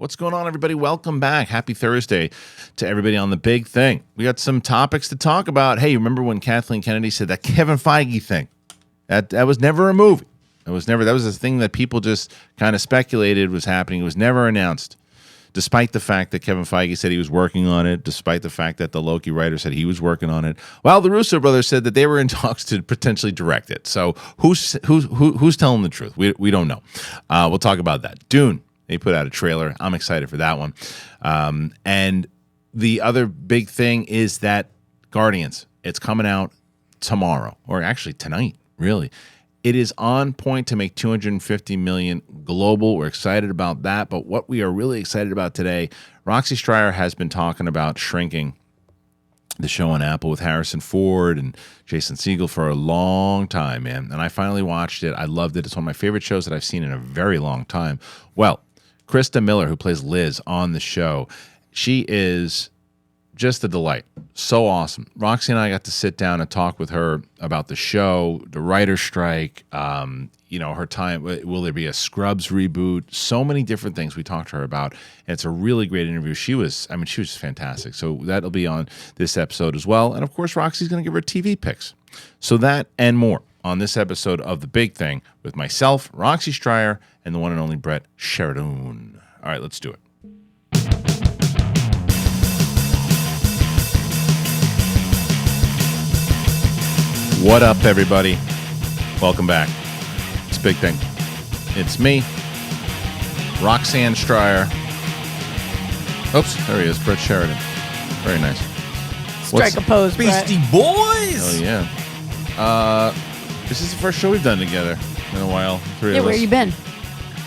What's going on, everybody? Welcome back. Happy Thursday to everybody on The Big Thing. We got some topics to talk about. Hey, remember when Kathleen Kennedy said that Kevin Feige thing? That was never a movie. That was a thing that people just kind of speculated was happening. It was never announced, despite the fact that Kevin Feige said he was working on it, despite the fact that the Loki writer said he was working on it. Well, the Russo brothers said that they were in talks to potentially direct it. So who's telling the truth? We don't know. We'll talk about that. Dune. They put out a trailer. I'm excited for that one. And the other big thing is that Guardians, it's coming out tomorrow, or actually tonight, really. It is on point to make $250 million global. We're excited about that. But what we are really excited about today, Roxy Striar has been talking about Shrinking, the show on Apple with Harrison Ford and Jason Segel for a long time, man. And I finally watched it. I loved it. It's one of my favorite shows that I've seen in a very long time. Well, Christa Miller, who plays Liz on the show, she is just a delight. So awesome. Roxy and I got to sit down and talk with her about the show, the writer's strike, her time. Will there be a Scrubs reboot? So many different things we talked to her about. And it's a really great interview. She was just fantastic. So that'll be on this episode as well. And of course, Roxy's going to give her TV picks. So that and more on this episode of The Big Thing with myself, Roxy Striar, and the one and only Brett Sheridan. All right, let's do it. What up, everybody? Welcome back. It's Big Thing. It's me, Roxanne Striar. Oops, there he is, Brett Sheridan. Very nice. Strike a pose, Brett. Beastie Boys! Oh, yeah. This is the first show we've done together in a while. Three of us. Where you been?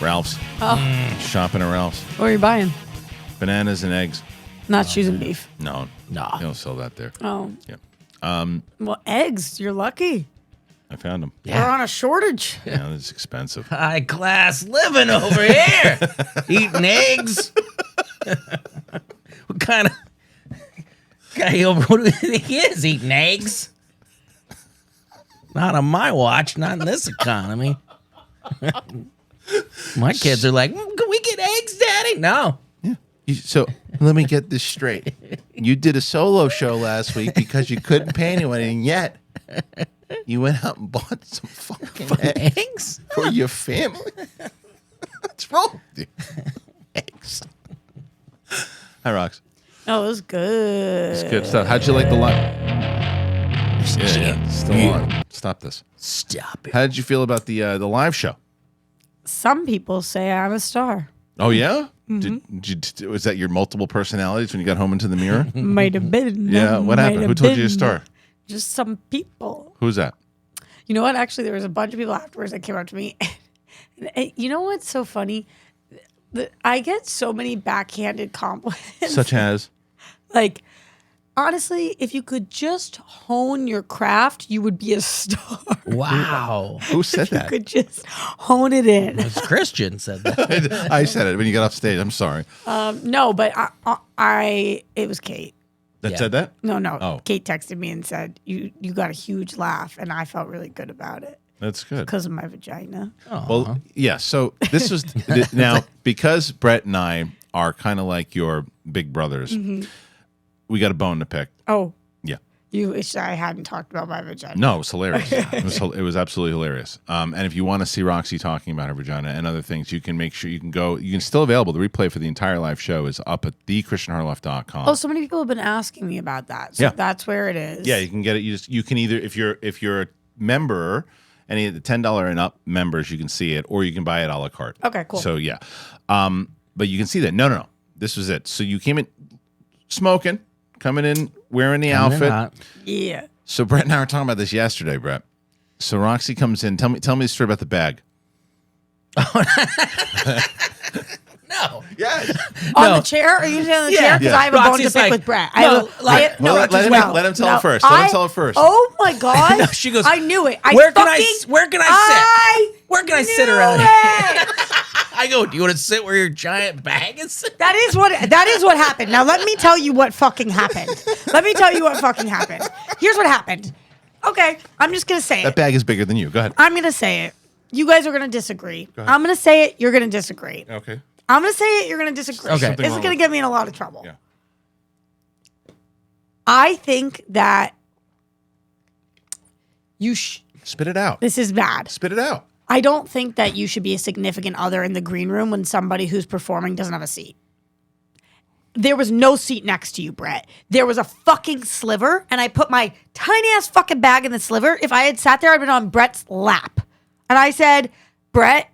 Ralph's. Oh. Shopping at Ralph's. What are you buying? Bananas and eggs. Not shoes and beef. No. No. They don't sell that there. Oh. Yeah. Well, eggs. You're lucky. I found them. We're on a shortage. Yeah, it's expensive. High class living over here. Eating eggs. What kind of guy what do you think he is? Eating eggs? Not on my watch, not in this economy. My kids are like, can we get eggs, Daddy? No. Yeah. So let me get this straight. You did a solo show last week because you couldn't pay anyone, and yet you went out and bought some fucking eggs for your family. What's wrong with you? Eggs. Hi, Rox. Oh, it was good. It's good stuff. How'd you like the live? Yeah, still on. Stop this. Stop it. How did you feel about the live show? Some people say I'm a star. Oh, yeah? Mm-hmm. Was that your multiple personalities when you got home into the mirror? Might have been. Yeah, what happened? Who told you to star? Just some people. Who's that? You know what? Actually, there was a bunch of people afterwards that came up to me. And you know what's so funny? I get so many backhanded compliments. Such as? Like, honestly, if you could just hone your craft, you would be a star. Wow. Who said that? You could just hone it in. It's Kristian said that. I said it when you got off stage. I'm sorry. No, but it was Kate. That said that? No. Oh. Kate texted me and said, you got a huge laugh, and I felt really good about it. That's good. Because of my vagina. Well, yeah, so this was, now, because Brett and I are kind of like your big brothers, we got a bone to pick. Oh. Yeah. You wish I hadn't talked about my vagina. No, it was hilarious. It was absolutely hilarious. And if you want to see Roxy talking about her vagina and other things, you can make sure you can go. You can still available. The replay for the entire live show is up at thekristianharloff.com. Oh, so many people have been asking me about that. So that's where it is. Yeah, you can get it. You can either, if you're a member, any of the $10 and up members, you can see it, or you can buy it a la carte. Okay, cool. So yeah, but you can see that. No. This was it. So you came in smoking, coming in wearing the outfit. Yeah. So Brett and I were talking about this yesterday, Brett. So Roxy comes in. Tell me the story about the bag. No. Yes. On the chair? Are you sitting on the chair? Because I have a bone to pick with Brett. Let him tell it first. Let him tell it first. Oh my God. No, she goes, I knew it. Where can I sit? Where can I sit around here? I go, do you want to sit where your giant bag is? That is what happened. Now let me tell you what fucking happened. Here's what happened. Okay, I'm just gonna say it. That bag is bigger than you. Go ahead. I'm gonna say it. You guys are gonna disagree. I'm gonna say it. You're gonna disagree. Okay. I'm going to say it. You're going to disagree. Okay. This is going to get me in a lot of trouble. Yeah. I think that you Spit it out. This is bad. Spit it out. I don't think that you should be a significant other in the green room when somebody who's performing doesn't have a seat. There was no seat next to you, Brett. There was a fucking sliver, and I put my tiny ass fucking bag in the sliver. If I had sat there, I'd been on Brett's lap. And I said, Brett,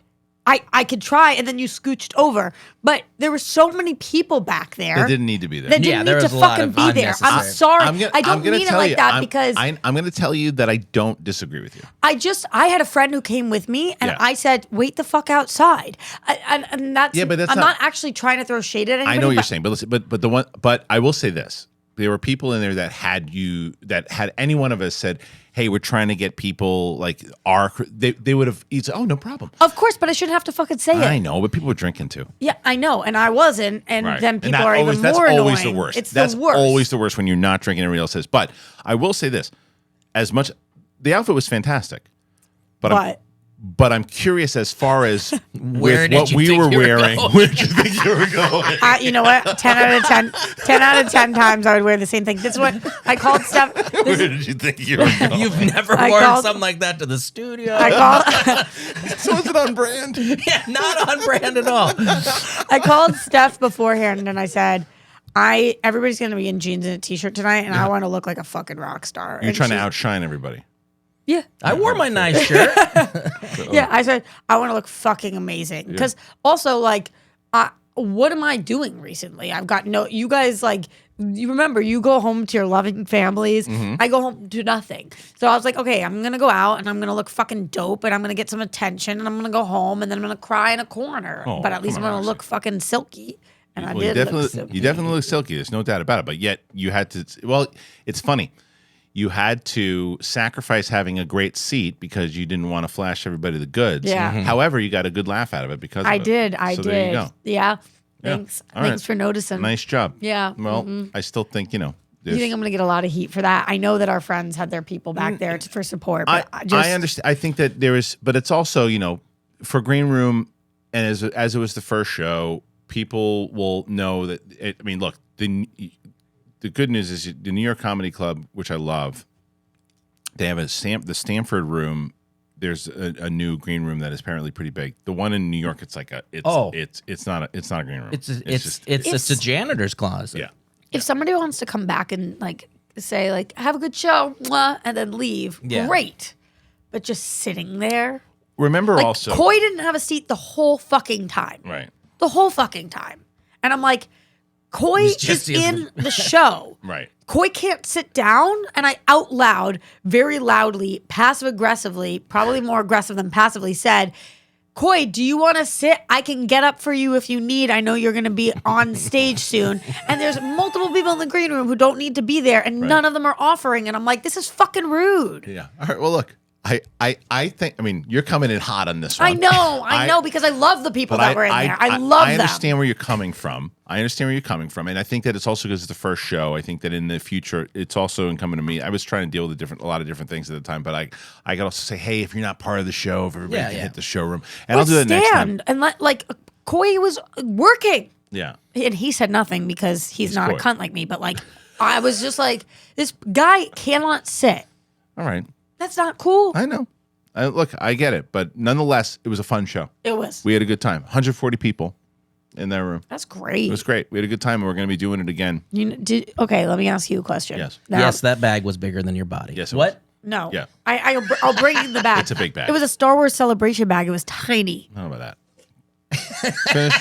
I could try, and then you scooched over. But there were so many people back there. They didn't need to be there. That didn't need to fucking be there. I'm sorry. I don't mean it like that because I'm going to tell you that I don't disagree with you. I had a friend who came with me, and I said, "Wait the fuck outside." And that's I'm not actually trying to throw shade at anybody. I know what you're saying, but listen, but I will say this: there were people in there that had any one of us said, hey, we're trying to get people like they would have said, oh, no problem. Of course, but I shouldn't have to fucking say it. I know, but people were drinking too. Yeah, I know, and I wasn't, and then people are even that's more annoying. Always the worst. That's the worst. Always the worst when you're not drinking and everybody else says. But I will say this: the outfit was fantastic, but I'm curious as far as with what we were wearing. Where did you think you were going? You know what? 10 out of 10. 10 out of 10 times I would wear the same thing. This is what I called Steph. Where did you think you were going? You've never worn something like that to the studio. So is it on brand? Yeah, not on brand at all. I called Steph beforehand and I said, everybody's going to be in jeans and a t-shirt tonight, and I want to look like a fucking rock star. You're trying to outshine everybody. Yeah. I wore my nice shirt. Yeah, I said, I want to look fucking amazing. Because also, like, what am I doing recently? I've got you guys, like, you remember, you go home to your loving families. I go home to nothing. So I was like, okay, I'm going to go out and I'm going to look fucking dope and I'm going to get some attention and I'm going to go home and then I'm going to cry in a corner. Oh, but at least I'm going to look fucking silky. And I did look silky. You definitely look silky. There's no doubt about it. But yet you had to, well, it's funny. You had to sacrifice having a great seat because you didn't want to flash everybody the goods. Yeah. However, you got a good laugh out of it because of it. I did. There you go. Yeah. Thanks. All Thanks for noticing. Nice job. Yeah. Well, I still think, you think I'm going to get a lot of heat for that? I know that our friends had their people back there for support. But I understand. I think that there is, but it's also, for Green Room, and as it was the first show, people will know that. Look, the good news is the New York Comedy Club, which I love, they have the Stamford Room. There's a new green room that is apparently pretty big. The one in New York, it's like it's not a green room. It's a janitor's closet. Yeah. If somebody wants to come back and say have a good show, and then leave, great. But just sitting there. Remember also, Coy didn't have a seat the whole fucking time. Right. The whole fucking time. And I'm like, Coy is in the show. Right. Coy can't sit down. And I out loud, very loudly, passive aggressively, probably more aggressive than passively said, Coy, do you want to sit? I can get up for you if you need. I know you're going to be on stage soon. And there's multiple people in the green room who don't need to be there. And none of them are offering. And I'm like, this is fucking rude. Yeah. All right. Well, look. I think, you're coming in hot on this one. I know, because I love the people that were in there. I love them. I understand where you're coming from. And I think that it's also because it's the first show. I think that in the future, it's also incumbent on me. I was trying to deal with a lot of different things at the time, but I could also say, hey, if you're not part of the show, if everybody can hit the showroom. And I'll do that next time. And Coy was working. Yeah. And he said nothing because he's not Coy. A cunt like me. But I was just like, this guy cannot sit. All right. That's not cool. I know. Look, I get it. But nonetheless, it was a fun show. It was. We had a good time. 140 people in that room. That's great. It was great. We had a good time, and we're going to be doing it again. Okay, let me ask you a question. Yes. Yes, that bag was bigger than your body. Yes. What? No. Yeah. I'll bring you the bag. It's a big bag. It was a Star Wars Celebration bag. It was tiny. I don't know about that.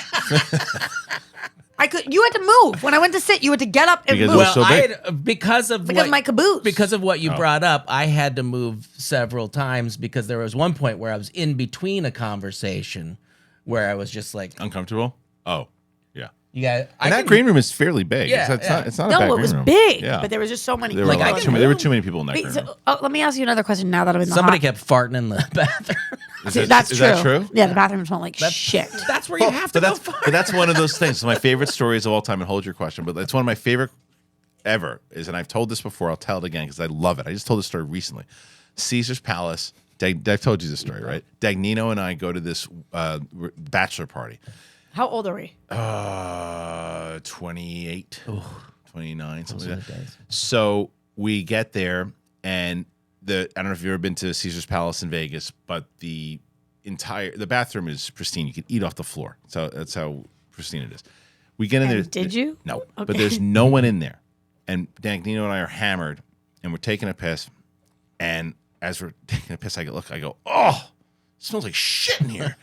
You had to move. When I went to sit, you had to get up and move. Well, so because of my caboose. Because of what you brought up, I had to move several times because there was one point where I was in between a conversation where I was just like uncomfortable. Oh, yeah. Yeah. That green room is fairly big. Yeah, it's not a big room. No, it was big, but there was just so many. There were too many people in that green room. Let me ask you another question. Now that I'm in the somebody kept farting in the bathroom. Is that true? Yeah, the bathroom smelled like shit. That's where you have to go fart. But that's one of those things. It's my favorite stories of all time. And hold your question, but it's one of my favorite ever. And I've told this before. I'll tell it again because I love it. I just told this story recently. Caesar's Palace. I've told you this story, right? Dagnino and I go to this bachelor party. How old are we? 28, 29, something like that. Days. So we get there, and I don't know if you've ever been to Caesar's Palace in Vegas, but the bathroom is pristine. You can eat off the floor. So that's how pristine it is. We get in there. Did you? No, Okay. but there's no one in there. And Dan, Nino and I are hammered, and we're taking a piss. And as we're taking a piss, I go, oh, it smells like shit in here.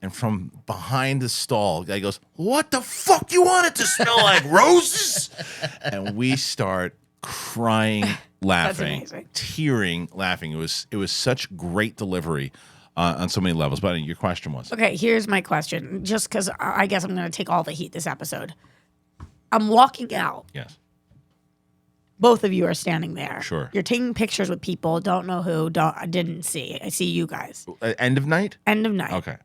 And from behind the stall, guy goes, what the fuck you want it to smell like, roses? And we start crying, laughing, tearing, laughing. It was such great delivery on so many levels. But your question was? Okay, here's my question. Just because I guess I'm going to take all the heat this episode. I'm walking out. Yes. Both of you are standing there. Sure. You're taking pictures with people. Don't know who. Didn't see. I see you guys. End of night? End of night. Okay.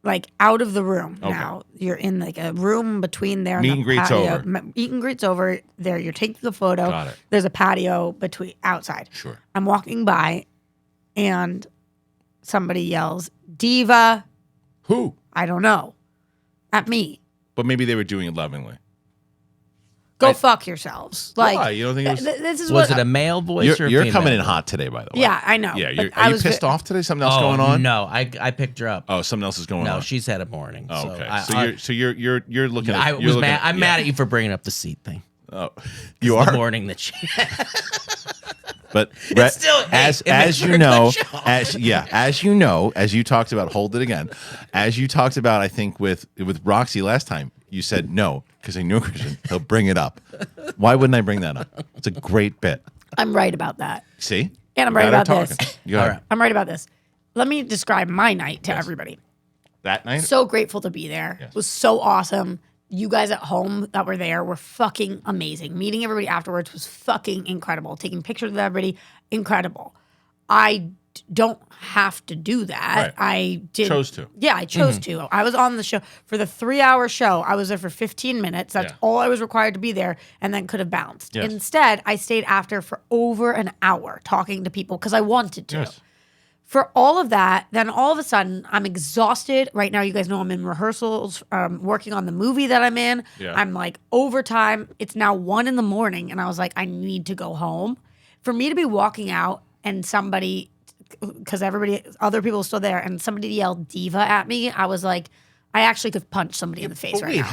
Like out of the room Okay. now. You're in like a room between there. Meet and and greet's over. Meet and greet's over. There, you're taking a photo. Got it. There's a patio between outside. Sure. I'm walking by, and somebody yells, "Diva!" Who? I don't know. At me. But maybe they were doing it lovingly. Go fuck yourselves. Like, Why? You don't think it was? This is Was what it a male voice or a You're female coming in voice? hot today, by the way. Yeah, I know. Yeah, but are you pissed off today? Something else going on? No, I picked her up. Oh, something else is going No, on. she's had a morning. Oh, so okay. So you're looking at. I you're was looking mad. at- I'm yeah. mad at you for bringing up the seat thing. Oh, you The are. morning that she. But Brett, still- hey, as it makes for you a know, good show. as you talked about, hold it again. As you talked about, I think with Roxy last time, you said no because I knew Kristian. He'll bring it up. Why wouldn't I bring that up? It's a great bit. I'm right about that. See, And I'm You right got her about this. talking. You got All her. right. I'm right about this. Let me describe my night to everybody. That night. So grateful to be there. Yes. It was so awesome. You guys at home that were there were fucking amazing. Meeting everybody afterwards was fucking incredible. Taking pictures with everybody, incredible. I don't have to do that. Right. I did. Chose to. Yeah, I chose to. I was on the show for the 3-hour show. I was there for 15 minutes. That's Yeah. all I was required to be there, and then could have bounced. Yes. Instead, I stayed after for over an hour talking to people because I wanted to. Yes. For all of that, then all of a sudden, I'm exhausted. Right now, you guys know I'm in rehearsals, working on the movie that I'm in. Yeah. I'm like overtime. It's now 1 a.m, and I was like, I need to go home. For me to be walking out and somebody, because other people were still there, and somebody yelled "diva" at me, I was like, I actually could punch somebody in the face But right wait, now.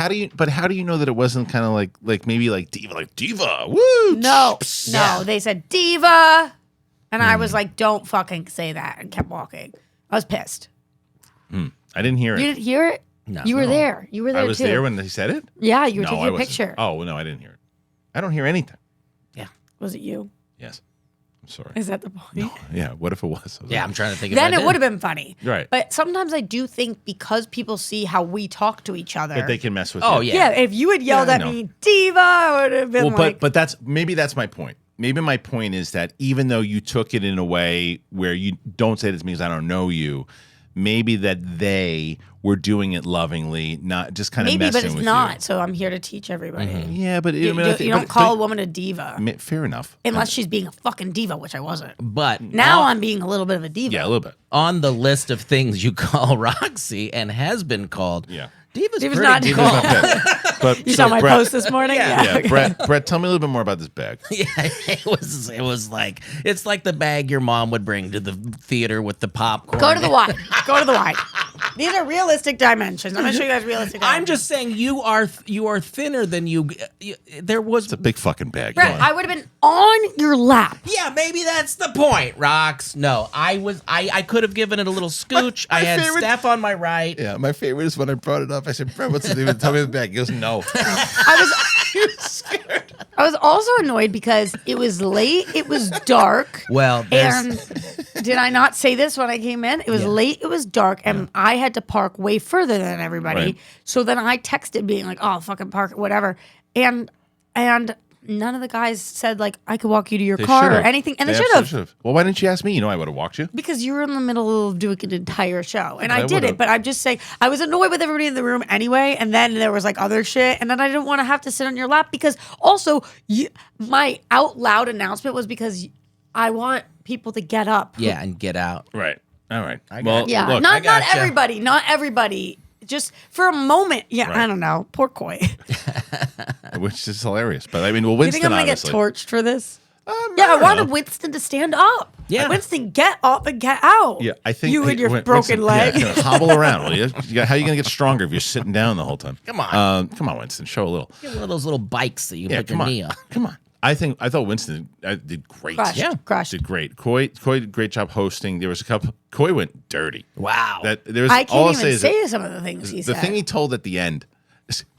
how do you know that it wasn't kind of like maybe like diva, woo? No, Yeah. they said "diva," and I was like, don't fucking say that, and kept walking. I was pissed. I didn't hear it. You didn't hear it? No. You were there. You were there I was too. there when they said it. Yeah, you were No, taking I a wasn't. picture. Oh no, I didn't hear it. I don't hear anything. Yeah. Was it you? Yes, I'm sorry. Is that the point? Yeah. What if it was? I was Yeah, like, I'm trying to think. Then if I it did. would have been funny. Right. But sometimes I do think because people see how we talk to each other. that they can mess with. Oh, you. yeah. yeah, if you had yelled Yeah, I at know. me, "diva," I would have been Well, like, but that's my point. Maybe my point is that even though you took it in a way where you don't say this because I don't know you, maybe that they were doing it lovingly, not just kind of maybe, messing but it's with not. So I'm here to teach everybody. you. Yeah, but You, you don't call a woman a diva Fair enough. unless she's being a fucking diva, which I wasn't. But Now I'm being a little bit of a diva. Yeah, a little bit. on the list of things you call Roxy and has been called, Yeah. Diva's Diva's pretty not good. called. But You so saw my Brett- post this morning? Yeah, Brett, tell me a little bit more about this bag. Yeah, it was like it's like the bag your mom would bring to the theater with the popcorn. Go to the wide. Go to the wide. These are realistic dimensions. I'm going to show you guys realistic dimensions. I'm just saying you are thinner than you. There was It's a big fucking bag. Brett, Go on. I would have been on your lap. yeah, maybe that's the point, Rox. No, I could have given it a little scooch. I had favorite- Steph on my right. Yeah, my favorite is when I brought it up. I said, Brett, what's the deal? Tell me the bag. He goes, no. I was also annoyed because it was late. It was dark. Well, And did I not say this when I came in? It was late. It was dark, and I had to park way further than everybody. Right. So then I texted, being like, "Oh, fucking park, whatever." And none of the guys said like I could walk you to your car or should've. anything, and they should absolutely have. should've. Well, why didn't you ask me? You know, I would have walked you. Because you were in the middle of doing an entire show, and I did would've. it. But I'm just saying, I was annoyed with everybody in the room anyway. And then there was like other shit, and then I didn't want to have to sit on your lap because also my out loud announcement was because I want people to get up. yeah, and get out. Right. All right. got Well, it. Yeah, look, not gotcha. everybody. Not everybody. just for a moment. Yeah, Right. I don't know. Poor Coy. which is hilarious. But I mean, well, You Winston think I'm gonna obviously. get torched for this? I Yeah, I don't wanted know. Winston to stand up. Yeah. Winston, get up and get out. Yeah, I think you and your Winston, broken leg. Yeah, hobble around. Will you? How are you going to get stronger if you're sitting down the whole time? Come on. Come on, Winston. Show a little. Get one of those little bikes that you Yeah, put come your on. knee on. Come on. I thought Winston did great. Crushed. Yeah. Crushed. Did great. Coy did great job hosting. There was a couple. Coy went dirty. Wow. I all I'll can't say even is say some of the things he the said. thing he told at the end.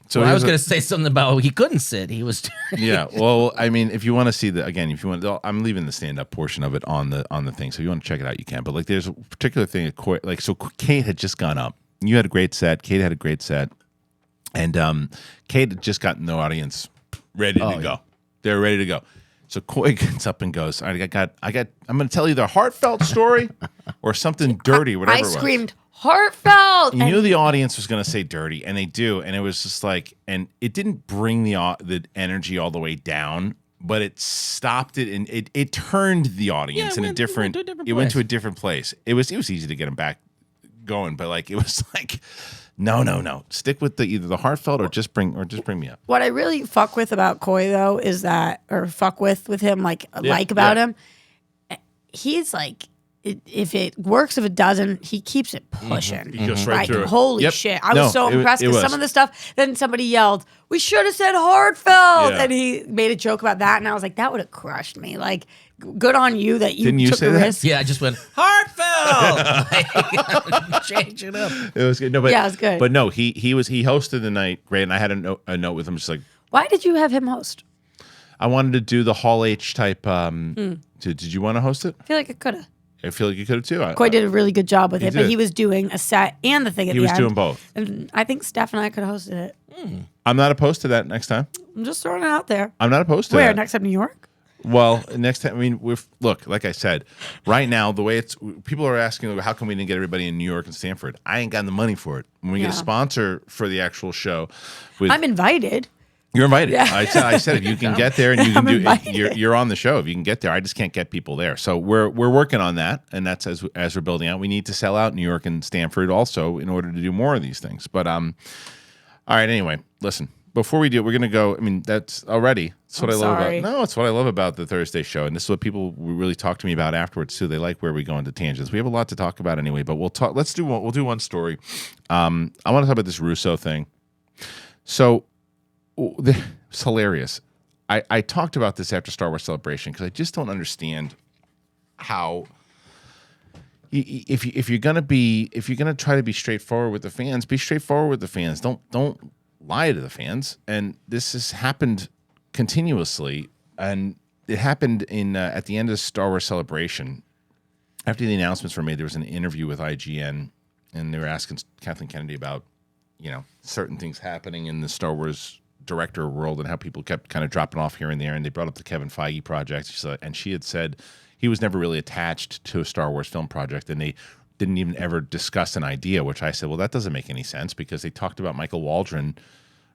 So Well, I he was going to say something about he couldn't sit. He was. Yeah. Well, I mean, if you want to see if you want, I'm leaving the stand-up portion of it on the thing. So if you want to check it out, you can. But like, there's a particular thing at Coy, like, so Kate had just gone up. You had a great set. Kate had a great set, and Kate had just gotten the audience ready to go. They're ready to go. So Coy gets up and goes, I'm going to tell you the heartfelt story or something dirty, whatever I it was. screamed heartfelt. You knew the audience was going to say dirty, and they do, and it was just like, and it didn't bring the energy all the way down, but it stopped it, and it turned the audience Yeah, in it a different. went It went to a different place. It was easy to get them back going, but like it was like, no, stick with either the heartfelt or just bring me up. What I really fuck with about Coy though is that, or fuck with him, like about him, he's like, if it works, if it doesn't, he keeps it pushing. He goes right through it. Holy Yep. shit! I No, was so it impressed was. because some of the stuff. Then somebody yelled, "We should have said heartfelt," Yeah. and he made a joke about that, and I was like, that would have crushed me. Like, good on you that you Didn't you took say the that? risk. Yeah, I just went heartfelt. Change it up. It was good. No, but Yeah, it was good. But no, he hosted the night great, and I had a note with him just like, Why did you have him host? I wanted to do the Hall H type. Did you want to host it? I feel like it could have. I feel like you could have too. Coy did a really good job with it, but did. he was doing a set and the thing at He the was end. doing both. And I think Steph and I could have hosted it. I'm not opposed to that next time. I'm just throwing it out there. I'm not opposed to Where? that. Next time, New York? Well, next time, I mean, look, like I said, right now, the way people are asking, how come we didn't get everybody in New York and Stanford? I ain't got the money for it. When we get a Yeah. sponsor for the actual show, I'm invited. you're invited. Yeah. I said if you can get there and you can I'm invited. you're on the show. If you can get there, I just can't get people there. So we're working on that, and that's as we're building out. We need to sell out New York and Stanford also in order to do more of these things. But all right. Anyway, listen. Before we do, we're gonna go. I mean, that's already. That's what I'm I love sorry. about. No, it's what I love about the Thursday show, and this is what people really talk to me about afterwards too. They like where we go into tangents. We have a lot to talk about anyway, but we'll talk. We'll do one story. I want to talk about this Russo thing. So it's hilarious. I talked about this after Star Wars Celebration because I just don't understand how. If you're gonna try to be straightforward with the fans, be straightforward with the fans. Don't lie to the fans. And this has happened continuously, and it happened at the end of Star Wars Celebration. After the announcements were made, there was an interview with IGN, and they were asking Kathleen Kennedy about certain things happening in the Star Wars director world and how people kept kind of dropping off here and there. And they brought up the Kevin Feige project, and she had said he was never really attached to a Star Wars film project, and they didn't even ever discuss an idea, which I said, well, that doesn't make any sense because they talked about Michael Waldron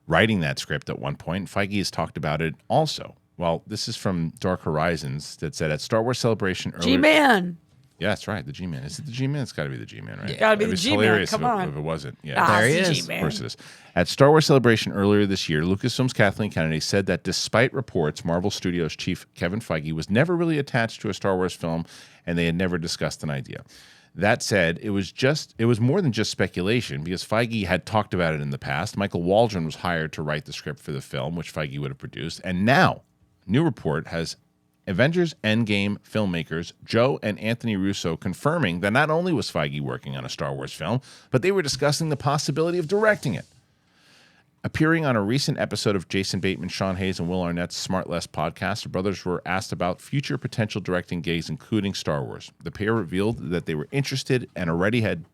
writing that script at one point. Feige has talked about it also. Well, this is from Dark Horizons that said at Star Wars Celebration earlier. G-Man. Yeah, that's right. The G-Man. Is it the G-Man? It's got to be the G-Man, right? Yeah. Gotta be It the was G-Man. hilarious Come if on. if it wasn't. Yeah. There he it's is. G-Man. Of course it is. At Star Wars Celebration earlier this year, Lucasfilm's Kathleen Kennedy said that despite reports, Marvel Studios chief Kevin Feige was never really attached to a Star Wars film, and they had never discussed an idea. That said, it was more than just speculation because Feige had talked about it in the past. Michael Waldron was hired to write the script for the film, which Feige would have produced. And now, new report has Avengers Endgame filmmakers Joe and Anthony Russo confirming that not only was Feige working on a Star Wars film, but they were discussing the possibility of directing it. Appearing on a recent episode of Jason Bateman, Sean Hayes, and Will Arnett's Smart Less podcast, the brothers were asked about future potential directing gigs, including Star Wars. The pair revealed that they were interested and already had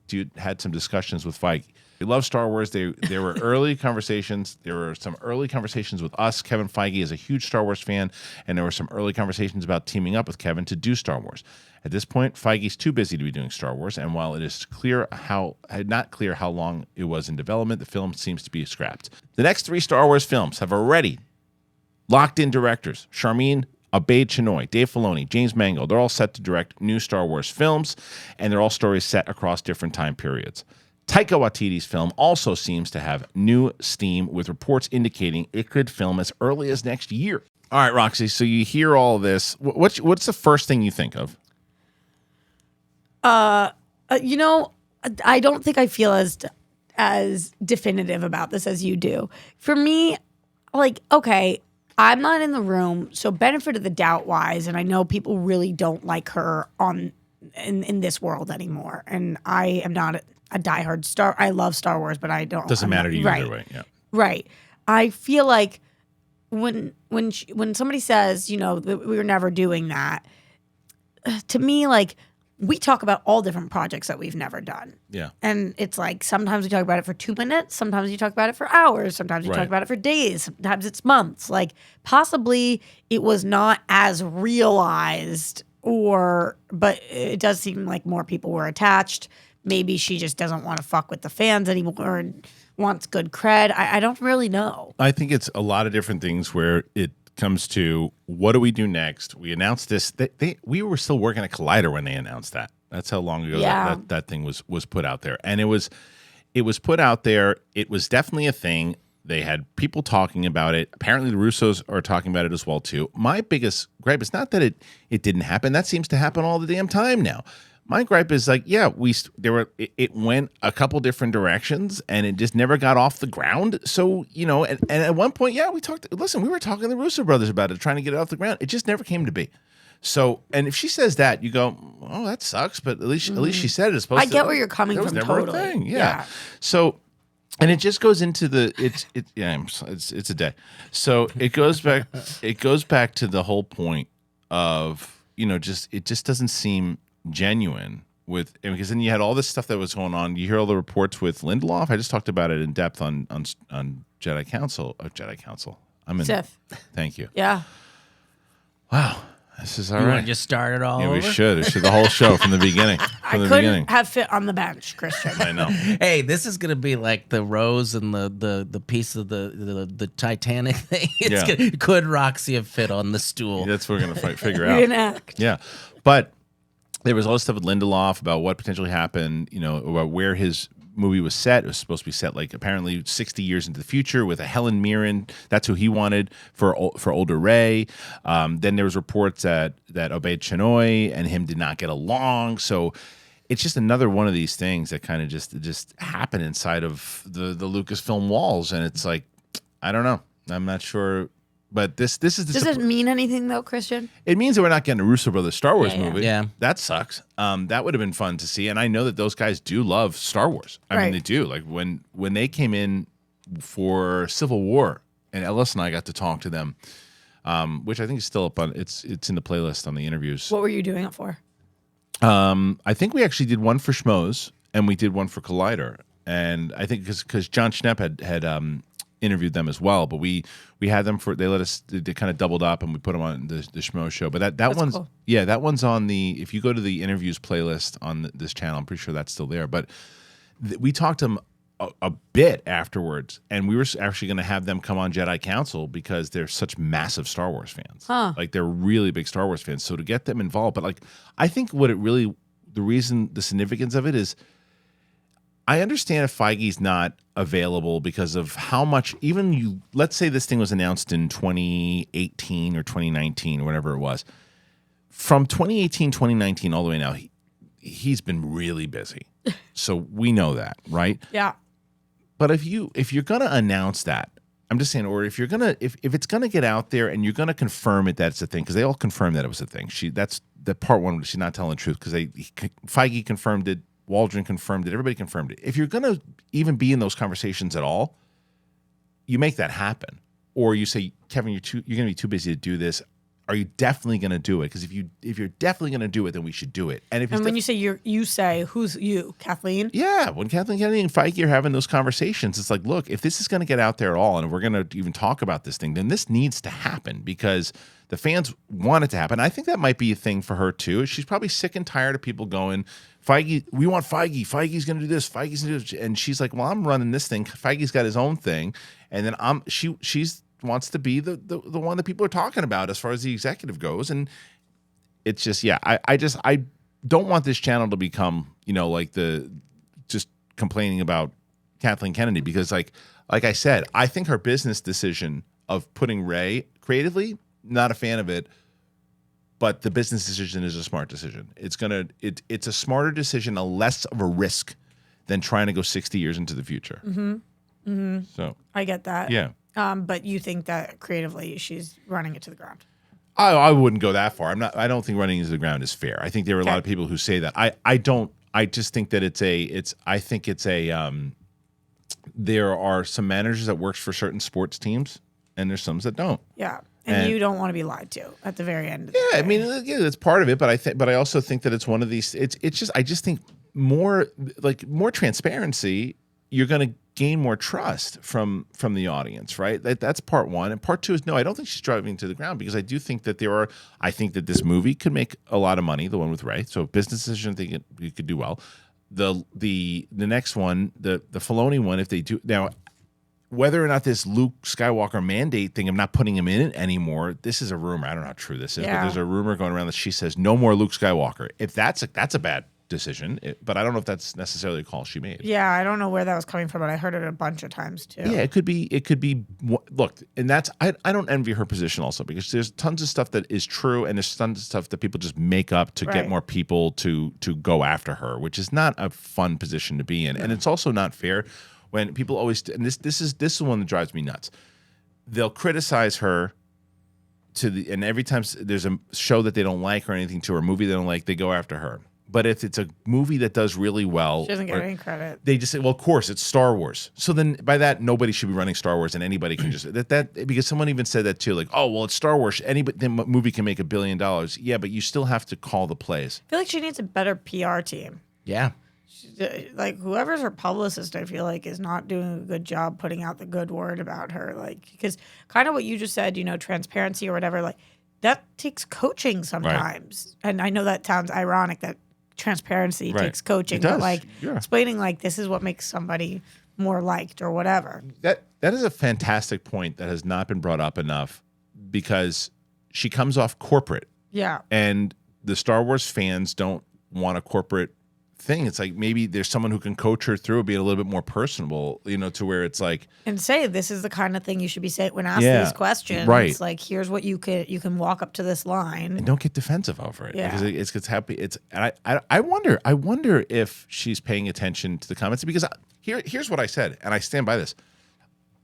some discussions with Feige. They love Star Wars. There were early conversations. There were some early conversations with us. Kevin Feige is a huge Star Wars fan, and there were some early conversations about teaming up with Kevin to do Star Wars. At this point, Feige's too busy to be doing Star Wars, and while it is not clear how long it was in development, the film seems to be scrapped. The next 3 Star Wars films have already locked in directors. Sharmeen Obaid-Chinoy, Dave Filoni, James Mangold. They're all set to direct new Star Wars films, and they're all stories set across different time periods. Taika Waititi's film also seems to have new steam, with reports indicating it could film as early as next year. All right, Roxy, so you hear all this. What's the first thing you think of? You know, I don't think I feel as definitive about this as you do. For me, like, okay, I'm not in the room, so benefit of the doubt wise, and I know people really don't like her in this world anymore. And I am not a diehard I love Star Wars, but I don't. Doesn't matter to you either way. Yeah. Right. I feel like when somebody says, you know, we were never doing that, to me, like, we talk about all different projects that we've never done. Yeah. And it's like sometimes we talk about it for 2 minutes, sometimes you talk about it for hours, sometimes you talk about it for days, sometimes it's months. Like, possibly it was not as realized, but it does seem like more people were attached. Maybe she just doesn't want to fuck with the fans anymore and wants good cred. I don't really know. I think it's a lot of different things where it comes to, what do we do next? We announced this. We were still working at Collider when they announced that. That's how long ago that thing was put out there. And it was put out there. It was definitely a thing. They had people talking about it. Apparently the Russos are talking about it as well too. My biggest gripe is not that it didn't happen. That seems to happen all the damn time now. My gripe is like, yeah, it went a couple different directions and it just never got off the ground. So, you know, and at one point, yeah, we were talking to the Russo brothers about it, trying to get it off the ground. It just never came to be. So, and if she says that, you go, oh, that sucks. But at least she said it. It's supposed I get where you're coming from. Never totally. A thing. Yeah. So, and it just goes into it's a day. So it goes back to the whole point of, you know, it just doesn't seem genuine because then you had all this stuff that was going on. You hear all the reports with Lindelof. I just talked about it in depth on Jedi Council. I'm in Sith. Thank you. Yeah. Wow. This is all You right. want to just start it all over? We should. It should the whole show from the beginning. I couldn't have fit on the bench, Kristian. I know. Hey, this is gonna be like the Rose and the piece of the Titanic thing. Could Roxy have fit on the stool? That's what we're gonna figure out. Reenact. Yeah, but there was all this stuff with Lindelof about what potentially happened. You know, about where his movie was set. It was supposed to be set like apparently 60 years into the future with a Helen Mirren. That's who he wanted for older Rey. Then there was reports that Obed Chinoy and him did not get along. So it's just another one of these things that kind of just happened inside of the Lucasfilm walls. And it's like, I don't know. I'm not sure. But this is the. Does it mean anything though, Kristian? It means that we're not getting a Russo Brothers Star Wars movie. Yeah. That sucks. That would have been fun to see, and I know that those guys do love Star Wars. I mean, they do. Like when they came in for Civil War, and Ellis and I got to talk to them, which I think is still up on. It's in the playlist on the interviews. What were you doing it for? I think we actually did one for Schmoes, and we did one for Collider, and I think because John Schnepp had interviewed them as well, but we had them they kind of doubled up and we put them on the Schmo show. But that one's cool. Yeah, that one's on if you go to the interviews playlist on this channel, I'm pretty sure that's still there. But we talked to them a bit afterwards, and we were actually going to have them come on Jedi Council because they're such massive Star Wars fans. Like they're really big Star Wars fans. So to get them involved, but like I think the significance of it is, I understand if Feige's not available because of how much, let's say this thing was announced in 2018 or 2019 or whatever it was. From 2018, 2019 all the way now, he's been really busy. So we know that, right? Yeah. But if you're going to announce that, I'm just saying, or if it's going to get out there and you're going to confirm it that it's a thing, because they all confirmed that it was a thing. That's the part one, she's not telling the truth because Feige confirmed it. Waldron confirmed it. Everybody confirmed it. If you're going to even be in those conversations at all, you make that happen. Or you say, Kevin, you're going to be too busy to do this. Are you definitely going to do it? Because if you're definitely going to do it, then we should do it. And when you say you say, who's you, Kathleen? Yeah, when Kathleen Kennedy and Feige are having those conversations, it's like, look, if this is going to get out there at all, and if we're going to even talk about this thing, then this needs to happen because the fans want it to happen. I think that might be a thing for her too. She's probably sick and tired of people going, Feige, we want Feige. Feige's going to do this. Feige's going to do this. And she's like, well, I'm running this thing. Feige's got his own thing. And then she's wants to be the one that people are talking about as far as the executive goes. And it's just, yeah, I don't want this channel to become, like just complaining about Kathleen Kennedy because, like I said, I think her business decision of putting Ray creatively, not a fan of it, but the business decision is a smart decision. It's a smarter decision, a less of a risk than trying to go 60 years into the future. So I get that. Yeah. But you think that creatively she's running it to the ground? I wouldn't go that far. I don't think running into the ground is fair. I think there are a lot of people who say that. I don't. I just think that there are some managers that works for certain sports teams, and there's some that don't. Yeah. And you don't want to be lied to at the very end. Of the day. I mean, that's part of it. But I also think that it's one of these. I just think more transparency. You're going to gain more trust from the audience, right? That's part one. And part two is no, I don't think she's driving to the ground because I do think that I think that this movie could make a lot of money, the one with Ray. So business decision, I think it could do well. The next one, the Filoni one, if they do now, whether or not this Luke Skywalker mandate thing, I'm not putting him in it anymore. This is a rumor. I don't know how true this is, but there's a rumor going around that she says no more Luke Skywalker. If that's a bad decision, but I don't know if that's necessarily a call she made. Yeah, I don't know where that was coming from, but I heard it a bunch of times too. Yeah, it could be. Look, and that's I don't envy her position also because there's tons of stuff that is true and there's tons of stuff that people just make up to get more people to go after her, which is not a fun position to be in, and it's also not fair when people always. And this is one that drives me nuts. They'll criticize her. And every time there's a show that they don't like or anything to her, a movie they don't like, they go after her. But if it's a movie that does really well, she doesn't get any credit. They just say, "Well, of course, it's Star Wars." So then, by that, nobody should be running Star Wars, and anybody can just that because someone even said that too, like, "Oh, well, it's Star Wars. The movie can make $1 billion." Yeah, but you still have to call the plays. I feel like she needs a better PR team. Yeah. Like whoever's her publicist, I feel like is not doing a good job putting out the good word about her. Like because kind of what you just said, transparency or whatever, like that takes coaching sometimes. Right. And I know that sounds ironic that transparency takes coaching, but like explaining like this is what makes somebody more liked or whatever. That is a fantastic point that has not been brought up enough because she comes off corporate. Yeah. And the Star Wars fans don't want a corporate thing. It's like maybe there's someone who can coach her through it, be a little bit more personable, to where it's like and say this is the kind of thing you should be saying when asked these questions. Right. It's like here's what you can walk up to this line and don't get defensive over it. Yeah. Because it's happy. And I wonder if she's paying attention to the comments because here's what I said and I stand by this.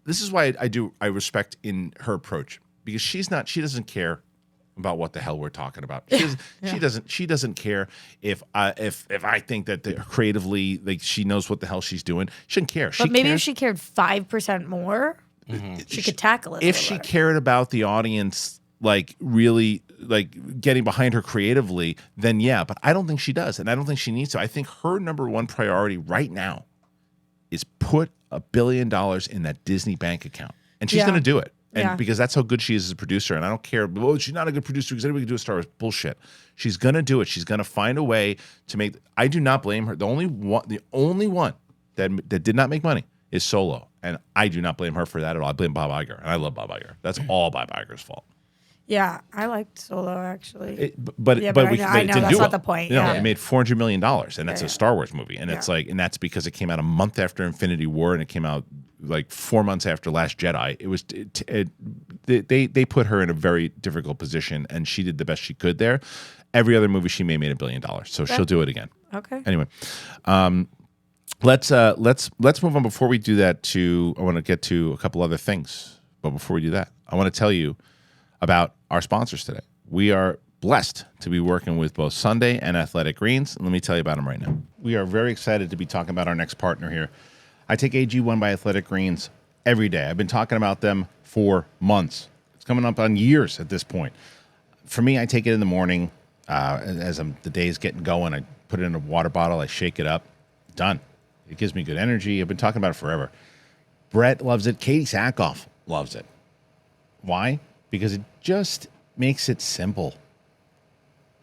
This is why I respect in her approach because she doesn't care about what the hell we're talking about. She doesn't care if I think that creatively like she knows what the hell she's doing. She doesn't care. But maybe if she cared 5% more, she could tackle it. If she cared about the audience, like really like getting behind her creatively, then yeah. But I don't think she does, and I don't think she needs to. I think her number one priority right now is put $1 billion in that Disney bank account, and she's going to do it. And because that's how good she is as a producer. And I don't care. Well, she's not a good producer because anybody can do a Star Wars. Bullshit. She's going to do it. She's going to find a way to make. I do not blame her. The only one that did not make money is Solo. And I do not blame her for that at all. I blame Bob Iger. And I love Bob Iger. That's all Bob Iger's fault. Yeah, I liked Solo actually. But I know it didn't that's do not the point. It made $400 million, and that's a Star Wars movie, and it's like, and that's because it came out a month after Infinity War, and it came out like 4 months after Last Jedi. It was they put her in a very difficult position, and she did the best she could there. Every other movie she made $1 billion, so she'll do it again. Okay. Anyway, let's move on. Before we do that, I want to get to a couple other things, but before we do that, I want to tell you about our sponsors today. We are blessed to be working with both Sunday and Athletic Greens. Let me tell you about them right now. We are very excited to be talking about our next partner here. I take AG1 by Athletic Greens every day. I've been talking about them for months. It's coming up on years at this point. For me, I take it in the morning as the day's getting going. I put it in a water bottle. I shake it up. Done. It gives me good energy. I've been talking about it forever. Brett loves it. Katie Sackhoff loves it. Why? Because it just makes it simple.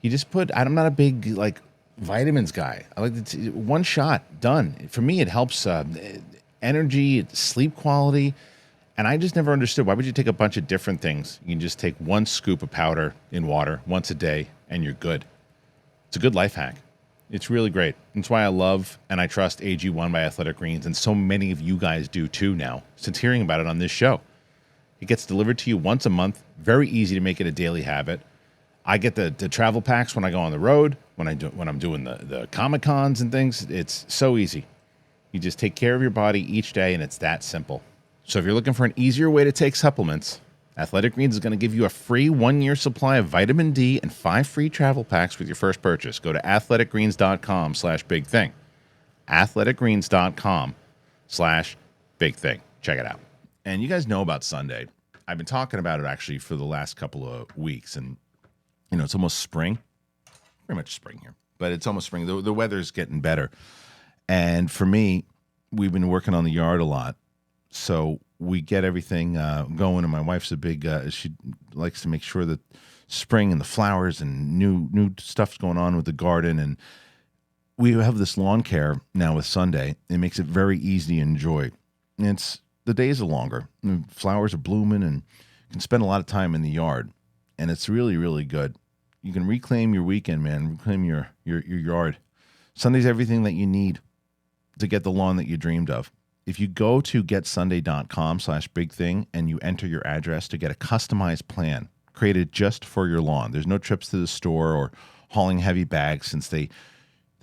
You just I'm not a big like vitamins guy. I like one shot, done. For me, it helps energy, sleep quality, and I just never understood why would you take a bunch of different things. You can just take one scoop of powder in water once a day, and you're good. It's a good life hack. It's really great. That's why I love and I trust AG1 by Athletic Greens, and so many of you guys do too now, since hearing about it on this show. It gets delivered to you once a month. Very easy to make it a daily habit. I get the travel packs when I go on the road, when I'm doing the Comic-Cons and things. It's so easy. You just take care of your body each day, and it's that simple. So if you're looking for an easier way to take supplements, Athletic Greens is going to give you a free 1-year supply of vitamin D and 5 free travel packs with your first purchase. Go to athleticgreens.com/bigthing. athleticgreens.com/bigthing. Check it out. And you guys know about Sunday. I've been talking about it actually for the last couple of weeks. And, you know, it's almost spring. Pretty much spring here. But it's almost spring. The weather's getting better. And for me, we've been working on the yard a lot. So we get everything going, and my wife's a big, she likes to make sure that spring and the flowers and new stuff's going on with the garden. And we have this lawn care now with Sunday. It makes it very easy to enjoy. And the days are longer. The flowers are blooming, and you can spend a lot of time in the yard. And it's really, really good. You can reclaim your weekend, man. Reclaim your yard. Sunday's everything that you need to get the lawn that you dreamed of. If you go to getsunday.com/bigthing and you enter your address to get a customized plan created just for your lawn, there's no trips to the store or hauling heavy bags, since they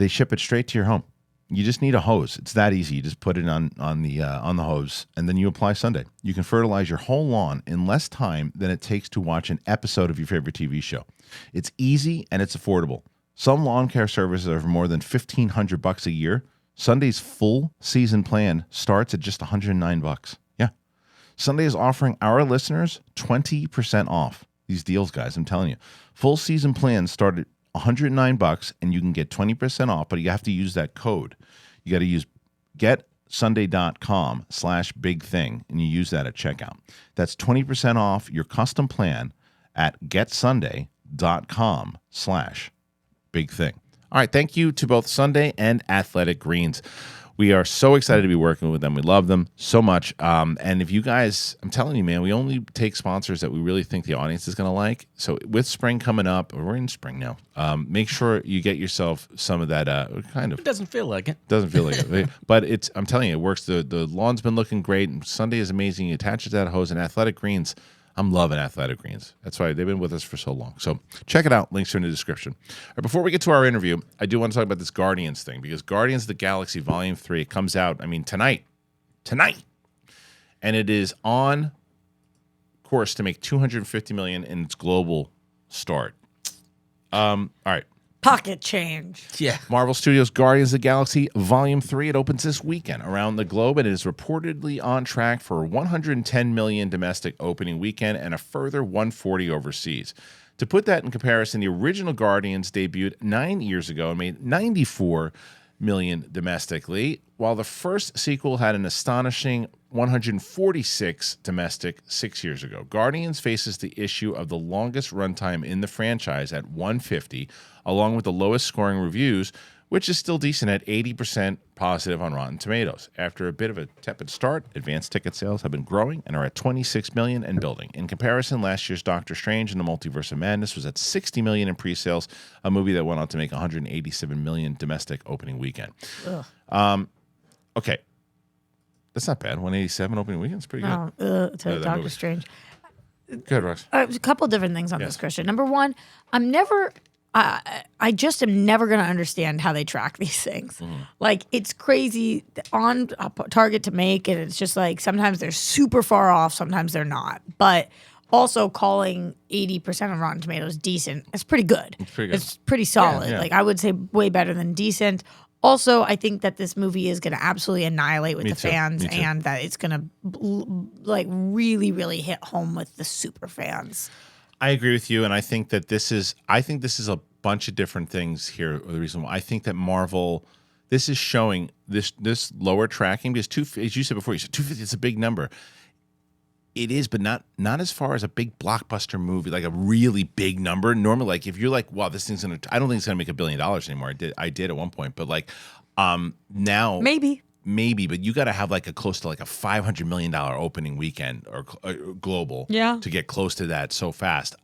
ship it straight to your home. You just need a hose. It's that easy. You just put it on the hose, and then you apply Sunday. You can fertilize your whole lawn in less time than it takes to watch an episode of your favorite TV show. It's easy and it's affordable. Some lawn care services are for more than $1,500 a year. Sunday's full season plan starts at just $109. Yeah. Sunday is offering our listeners 20% off these deals, guys. I'm telling you. Full season plans start at $109, and you can get 20% off, but you have to use that code. You got to use getsunday.com/bigthing, and you use that at checkout. That's 20% off your custom plan at getsunday.com/bigthing. All right, thank you to both Sunday and Athletic Greens. We are so excited to be working with them. We love them so much. And if you guys, I'm telling you, man, we only take sponsors that we really think the audience is going to like. So with spring coming up, we're in spring now, make sure you get yourself some of that kind of. It doesn't feel like it. Doesn't feel like it. But I'm telling you, it works. The lawn's been looking great. And Sunday is amazing. You attach it to that hose, and Athletic Greens. I'm loving Athletic Greens. That's why they've been with us for so long. So check it out. Links are in the description. All right, before we get to our interview, I do want to talk about this Guardians thing, because Guardians of the Galaxy Volume 3, it comes out, tonight. And it is on course to make $250 million in its global start. All right. Pocket change. Yeah. Marvel Studios' Guardians of the Galaxy Volume 3. It opens this weekend around the globe, and it is reportedly on track for $110 million domestic opening weekend and a further $140 overseas. To put that in comparison, the original Guardians debuted 9 years ago and made $94 million domestically, while the first sequel had an astonishing 146 domestic 6 years ago. Guardians faces the issue of the longest runtime in the franchise at 150, along with the lowest scoring reviews, which is still decent at 80% positive on Rotten Tomatoes. After a bit of a tepid start, advanced ticket sales have been growing and are at 26 million and building. In comparison, last year's Doctor Strange and the Multiverse of Madness was at 60 million in pre-sales, a movie that went on to make 187 million domestic opening weekend. Okay. That's not bad. 187 opening weekend is pretty good. Doctor movie. Strange. Good, Rox. A couple different things on this, Christian. Number one, I just am never going to understand how they track these things. Like, it's crazy, on target to make, and it's just like sometimes they're super far off, sometimes they're not. But also calling 80% of Rotten Tomatoes decent is pretty good. It's pretty good. It's pretty solid. Yeah. Like, I would say way better than decent. Also, I think that this movie is going to absolutely annihilate with fans, and that it's going to really, really hit home with the super fans. I agree with you, and I think this is a bunch of different things here. The reason why I think that Marvel, this is showing this lower tracking, because as you said before, you said 250 is a big number. It is, but not as far as a big blockbuster movie, like a really big number. Normally, like if you're like, wow, this thing's I don't think it's gonna make $1 billion anymore. I did at one point, but like now maybe maybe, but you got to have like a close to like a $500 million opening weekend or global to get close to that so fast.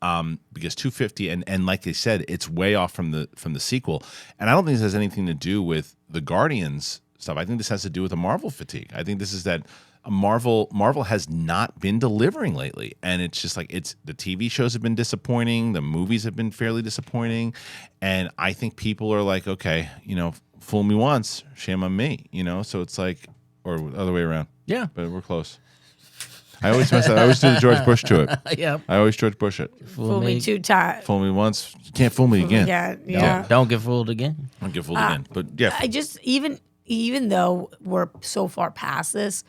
Because 250 and like they said, it's way off from the sequel. And I don't think this has anything to do with the Guardians stuff. I think this has to do with the Marvel fatigue. I think this is that Marvel has not been delivering lately, and it's just like the TV shows have been disappointing, the movies have been fairly disappointing, and I think people are like, okay, fool me once, shame on me, so it's like, or the other way around. Yeah, but we're close. I always mess up. I always do the George Bush to it. Yeah, I always George Bush it. Fool me 2 times. Fool me once, you can't fool me again. Yeah. Don't get fooled again. Don't get fooled again. But yeah, I just even though we're so far past this,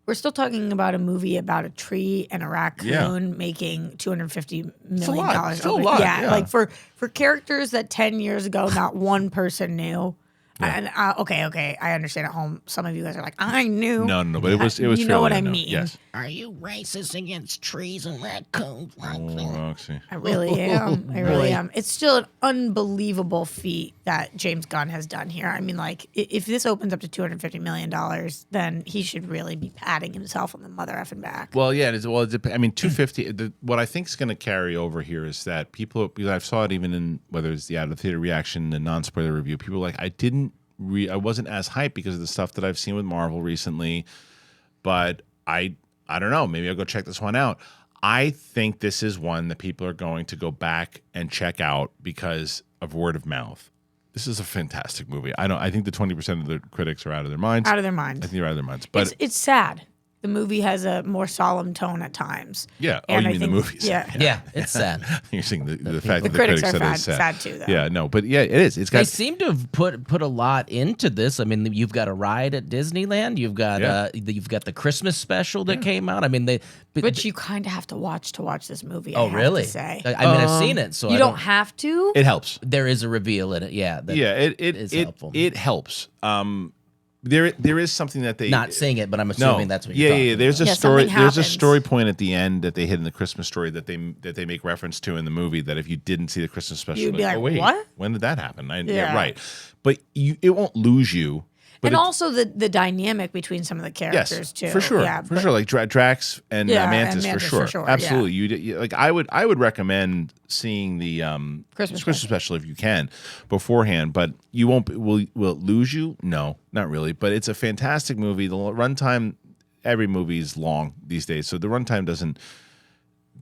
we're still talking about a movie about a tree and a raccoon making $250 million. Still a lot. Yeah, like for characters that 10 years ago not one person knew. And okay, I understand at home. Some of you guys are like, I knew. No, but it was. You know what I mean? Yes. Are you racist against trees and raccoons? Roxy. I really am. I really am. It's still an unbelievable feat that James Gunn has done here. I mean, like, if this opens up to $250 million, then he should really be patting himself on the mother effing back. Well, yeah. I mean, 250. What I think is going to carry over here is that people. Because I saw it even in whether it's the out of theater reaction, the non-spoiler review. People are like, I wasn't as hyped because of the stuff that I've seen with Marvel recently, but I don't know. Maybe I'll go check this one out. I think this is one that people are going to go back and check out because of word of mouth. This is a fantastic movie. I think the 20% of the critics are out of their minds. Out of their minds. I think they're out of their minds. But it's sad. The movie has a more solemn tone at times. Yeah. And you mean the movies? Yeah. It's sad. You're saying the fact The that critics the critics are said sad it's too, though. Yeah, no, but yeah, it is. It's got. They seem to have put a lot into this. I mean, you've got a ride at Disneyland. You've got you've got the Christmas special that came out. I mean, which you kind of have to watch this movie. Oh, really? I have to say. I mean, I've seen it, so you don't have to. It helps. There is a reveal in it. Yeah. It is helpful. It helps. There is something that they not saying it, but I'm assuming that's what you're talking about. There's a story. something happens. There's a story point at the end that they hit in the Christmas story that they make reference to in the movie. That if you didn't see the Christmas special, You'd be like, oh wait, what? When did that happen? Yeah. Right. But it won't lose you. But and also the dynamic between some of the characters too. For sure. Yeah, for sure. Like Drax and Mantis, and for sure. Absolutely. You like I would recommend seeing the Christmas special if you can beforehand, but you won't will it lose you? No, not really. But it's a fantastic movie. The runtime, every movie is long these days. So the runtime doesn't,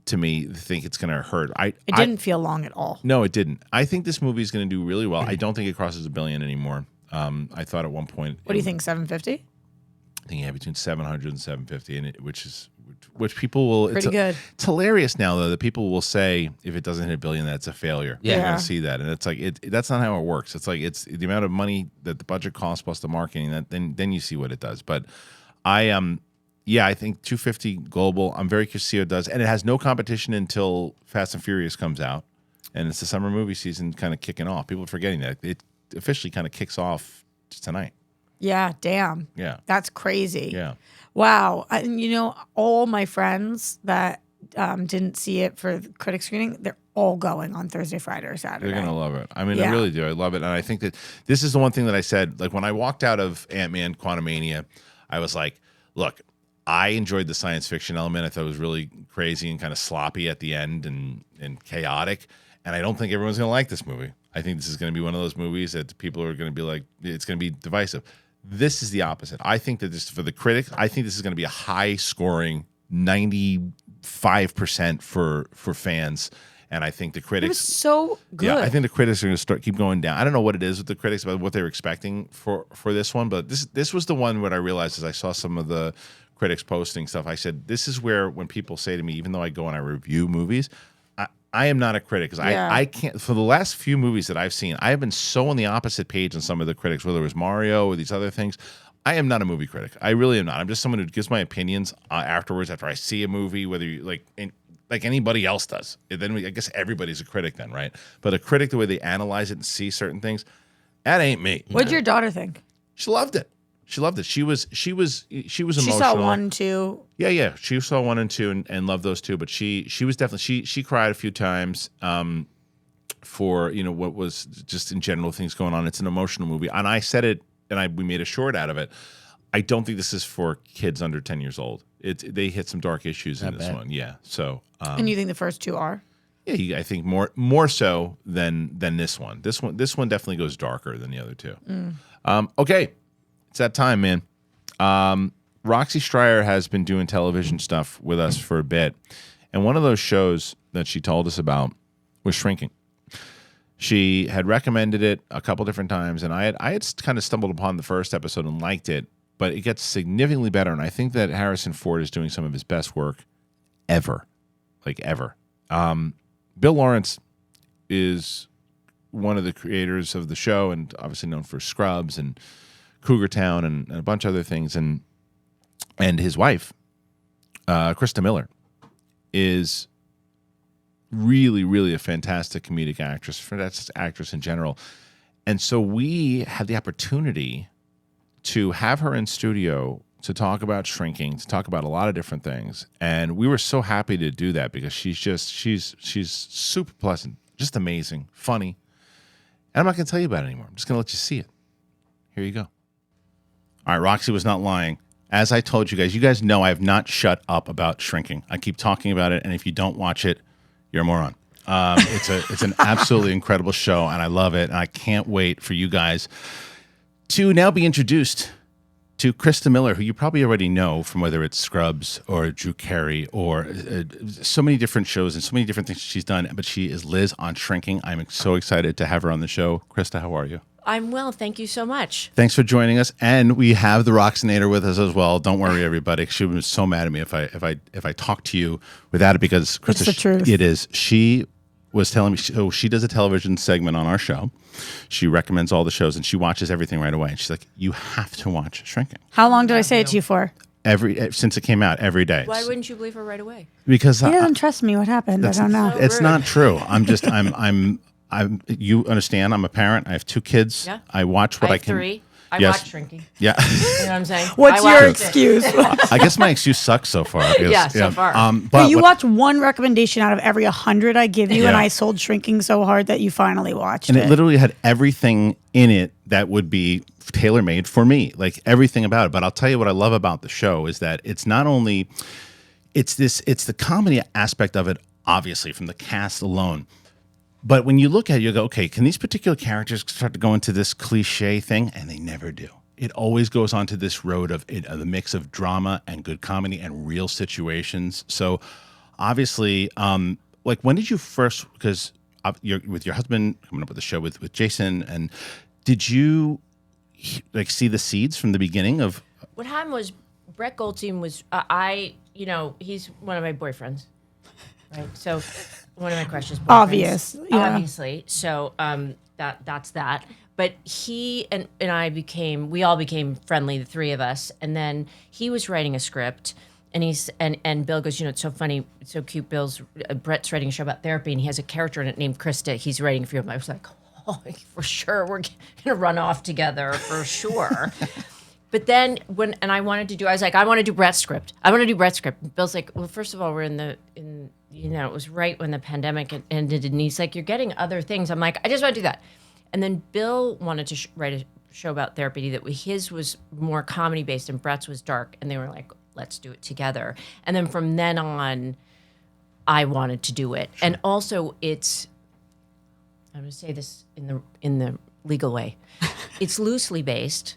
to me, think it's going to hurt. It didn't feel long at all. No, it didn't. I think this movie is going to do really well. I don't think it crosses $1 billion anymore. I thought at one point. What do you think? 750? I think between 700 and 750, and which people will. Pretty good. It's hilarious now though that people will say if it doesn't hit $1 billion, that's a failure. Yeah. You're gonna see that, and it's like that's not how it works. It's like it's the amount of money that the budget costs plus the marketing. That then you see what it does. But I think 250 global. I'm very curious to see what it does, and it has no competition until Fast and Furious comes out, and it's the summer movie season kind of kicking off. People are forgetting that it officially kind of kicks off tonight. Yeah, damn. Yeah. That's crazy. Yeah. Wow. All my friends that didn't see it for the critic screening, they're all going on Thursday, Friday, or Saturday. They're going to love it. I mean, I really do. I love it. And I think that this is the one thing that I said, like when I walked out of Ant-Man Quantumania, I was like, look, I enjoyed the science fiction element. I thought it was really crazy and kind of sloppy at the end and chaotic. And I don't think everyone's going to like this movie. I think this is going to be one of those movies that people are going to be like, it's going to be divisive. This is the opposite. I think that this, for the critics, I think this is going to be a high-scoring 95% for fans. And I think the critics... It was so good. Yeah, I think the critics are going to keep going down. I don't know what it is with the critics about what they were expecting for this one, but this was the one where I realized as I saw some of the critics posting stuff, I said, this is where when people say to me, even though I go and I review movies, I am not a critic because I can't. For the last few movies that I've seen, I have been so on the opposite page on some of the critics, whether it was Mario or these other things. I am not a movie critic. I really am not. I'm just someone who gives my opinions afterwards after I see a movie, whether you like anybody else does. Then I guess everybody's a critic then, right? But a critic, the way they analyze it and see certain things, that ain't me. What'd your daughter think? She loved it. She loved it. She was emotional. She saw 1, 2. Yeah. She saw 1 and 2 and loved those two. But she was definitely she cried a few times for what was just in general things going on. It's an emotional movie, and I said it, and we made a short out of it. I don't think this is for kids under 10 years old. They hit some dark issues in this one. Yeah. So. And you think the first two are? Yeah, I think more so than this one. This one definitely goes darker than the other two. Okay, it's that time, man. Roxy Striar has been doing television stuff with us for a bit, and one of those shows that she told us about was Shrinking. She had recommended it a couple different times, and I had kind of stumbled upon the first episode and liked it, but it gets significantly better, and I think that Harrison Ford is doing some of his best work ever, like ever. Bill Lawrence is one of the creators of the show and obviously known for Scrubs and Cougar Town and a bunch of other things. And his wife, Christa Miller, is really, really a fantastic comedic actress, fantastic actress in general. And so we had the opportunity to have her in studio to talk about Shrinking, to talk about a lot of different things. And we were so happy to do that because she's super pleasant, just amazing, funny. And I'm not going to tell you about it anymore. I'm just going to let you see it. Here you go. All right, Roxy was not lying. As I told you guys know I have not shut up about Shrinking. I keep talking about it, and if you don't watch it, you're a moron. It's an absolutely incredible show, and I love it, and I can't wait for you guys to now be introduced to Christa Miller, who you probably already know from whether it's Scrubs or Drew Carey or so many different shows and so many different things she's done. But she is Liz on Shrinking. I'm so excited to have her on the show. Christa, how are you? I'm well. Thank you so much. Thanks for joining us. And we have the Roxinator with us as well. Don't worry, everybody. She was so mad at me if I talk to you without it because Christa, it's the truth. It is. She was telling me, she does a television segment on our show. She recommends all the shows, and she watches everything right away. And she's like, you have to watch Shrinking. How long did I say it to you for? Since it came out, every day. Why wouldn't you believe her right away? Because he doesn't trust me. What happened? I don't know. It's not true. I'm. You understand? I'm a parent. I have 2 kids. Yeah. I watch what I can. 3. I Yes. watch Shrinking. Yeah. You know what I'm saying? What's I your watched it. excuse? I guess my excuse sucks so far. Because, so far. But You watch one recommendation out of every 100 I give you, Yeah. and I sold Shrinking so hard that you finally watched and it. it literally had everything in it that would be tailor-made for me, like everything about it. But I'll tell you what I love about the show is that it's not only it's the comedy aspect of it, obviously from the cast alone. But when you look at it, you go, okay, can these particular characters start to go into this cliche thing? And they never do. It always goes onto this road of the mix of drama and good comedy and real situations. So obviously, like when did you first, because you're with your husband coming up with a show with Jason, and did you like see the seeds from the beginning of? What happened was Brett Goldstein was, he's one of my boyfriends, right? So one of my crushes. Obvious, yeah. Obviously. So that's that. But he and we all became friendly, the 3 of us. And then he was writing a script, and Bill goes, it's so funny, it's so cute. Brett's writing a show about therapy, and he has a character in it named Krista. He's writing for you. I was like, oh, for sure, we're gonna run off together for sure. But then I wanted to do, I was like, I want to do Brett's script. And Bill's like, well, first of all, we're it was right when the pandemic ended, and he's like, you're getting other things. I'm like, I just want to do that. And then Bill wanted to write a show about therapy that his was more comedy based and Brett's was dark. And they were like, let's do it together. And then from then on, I wanted to do it. Sure. And also I'm going to say this in the legal way. It's loosely based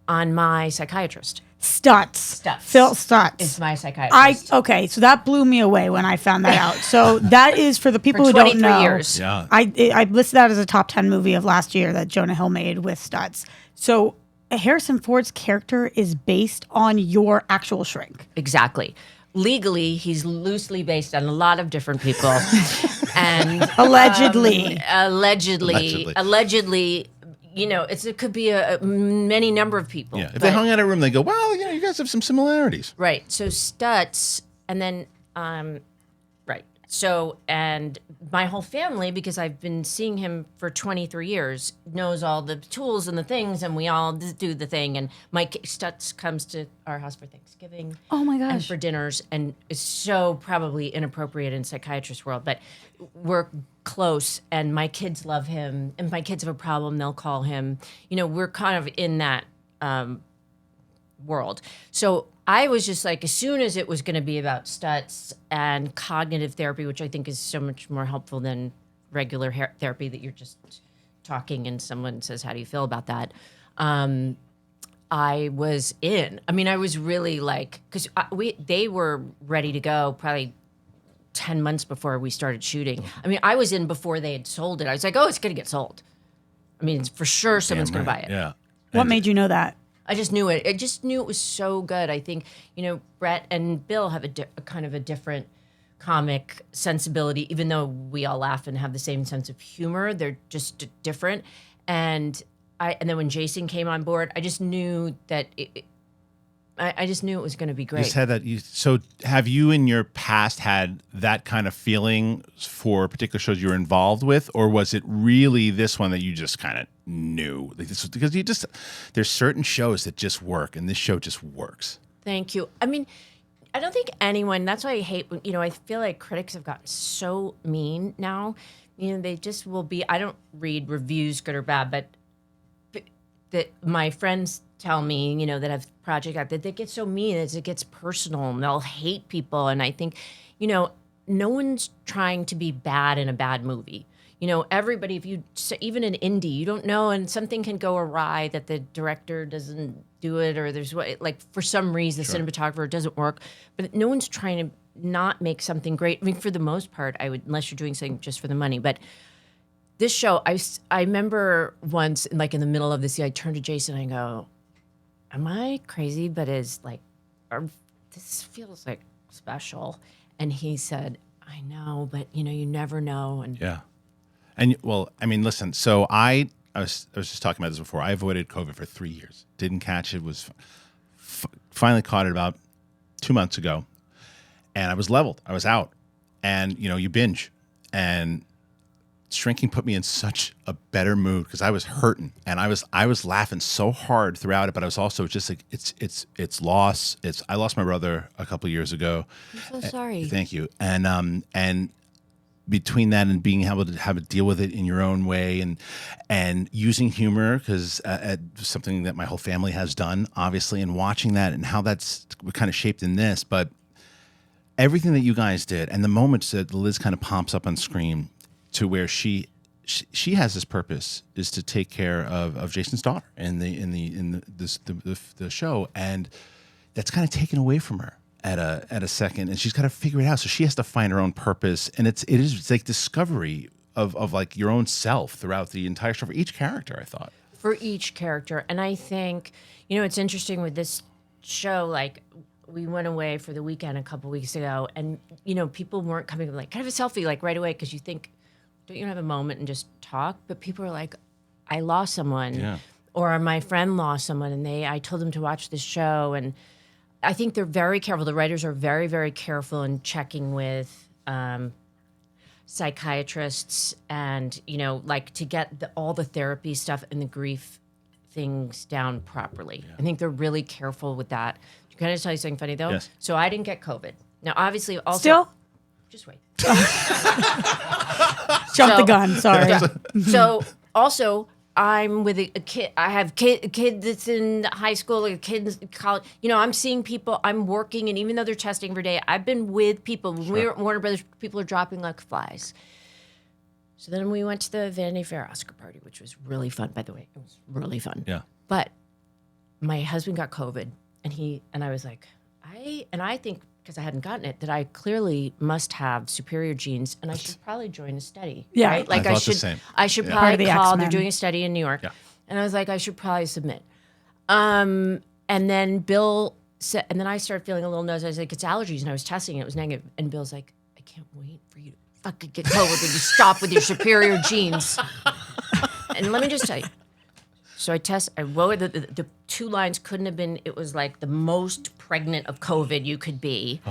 on my psychiatrist. Stutz. Phil Stutz. It's my psychiatrist. Okay, so that blew me away when I found that out. So that is for the people who don't know. Years. Yeah. I listed that as a top 10 movie of last year that Jonah Hill made with Stutz. So Harrison Ford's character is based on your actual shrink. Exactly. Legally, he's loosely based on a lot of different people. And Allegedly. Allegedly, it could be a many number of people. Yeah, if they hung out in a room, they go, well, you guys have some similarities. Right. So Stutz, and then, right. So, and my whole family, because I've been seeing him for 23 years, knows all the tools and the things, and we all do the thing. And Stutz comes to our house for Thanksgiving. Oh my gosh. And for dinners, and it's so probably inappropriate in psychiatrist world, but we're close, and my kids love him, and if my kids have a problem, they'll call him. We're kind of in that world. So I was just like, as soon as it was going to be about Stutz and cognitive therapy, which I think is so much more helpful than regular therapy that you're just talking and someone says, how do you feel about that? I was in. I mean, I was really like, because they were ready to go probably 10 months before we started shooting. I mean, I was in before they had sold it. I was like, oh, it's going to get sold. I mean, for sure someone's going to buy it. Yeah. What made you know that? I just knew it. I just knew it was so good. I think, Brett and Bill have a kind of a different comic sensibility, even though we all laugh and have the same sense of humor. They're just different. And then when Jason came on board, I just knew that I just knew it was going to be great. You just had that. So have you in your past had that kind of feeling for particular shows you were involved with, or was it really this one that you just kind of knew? Like this, because there's certain shows that just work, and this show just works. Thank you. I mean, I don't think anyone, that's why I hate, I feel like critics have gotten so mean now. They just will be, I don't read reviews, good or bad, but that my friends tell me, that have project out that they get so mean as it gets personal and they'll hate people. And I think, no one's trying to be bad in a bad movie. Everybody, even an indie, you don't know, and something can go awry that the director doesn't do it, or there's for some reason the cinematographer doesn't work, but no one's trying to not make something great. I mean, for the most part, unless you're doing something just for the money, but this show, I remember once, in the middle of this, I turned to Jason and I go, am I crazy? But this feels like special. And he said, I know, but you never know. And yeah. And well, I mean, listen, so I was just talking about this before. I avoided COVID for 3 years. Didn't catch it, was finally caught it about 2 months ago. And I was leveled. I was out. And, you binge. And shrinking put me in such a better mood because I was hurting and I was laughing so hard throughout it, but I was also just like it's loss. I lost my brother a couple years ago. I'm so sorry. Thank you. And between that and being able to have to deal with it in your own way and using humor because something that my whole family has done, obviously, and watching that and how that's kind of shaped in this, but everything that you guys did and the moments that Liz kind of pops up on screen to where she has this purpose is to take care of Jason's daughter in the show, and that's kind of taken away from her at a second, and she's got to figure it out. So she has to find her own purpose, and it's like discovery of like your own self throughout the entire show for each character. I thought for each character, and I think it's interesting with this show. We went away for the weekend a couple weeks ago, and people weren't coming can I have a selfie right away because you think. Don't you have a moment and just talk? But people are like, I lost someone, or my friend lost someone, and I told them to watch this show. And I think they're very careful. The writers are very, very careful in checking with psychiatrists and, to get all the therapy stuff and the grief things down properly. Yeah. I think they're really careful with that. Can I tell you something funny, though? Yes. So I didn't get COVID. Now, obviously, also... Still? Just wait. Jump the gun. Sorry. Yeah. So also, I'm with a kid. I have a kid that's in high school, a kid in college. I'm seeing people. I'm working, and even though they're testing every day, I've been with people. When we were at Warner Brothers, people are dropping like flies. So then we went to the Vanity Fair Oscar party, which was really fun. By the way, it was really fun. Yeah. But my husband got COVID, and I was like, I think. Because I hadn't gotten it, that I clearly must have superior genes, and I should probably join a study. Yeah, right? I thought the same. I should Yeah. probably Part of the call. X-Men. They're doing a study in New York, Yeah. and I was like, I should probably submit. And then Bill said, and then I started feeling a little nose. I was like, it's allergies, and I was testing it. It was negative, and Bill's like, I can't wait for you to fucking get COVID and you stop with your superior genes. And let me just tell you. So I wrote the 2 lines couldn't have been. It was like the most pregnant of COVID you could be.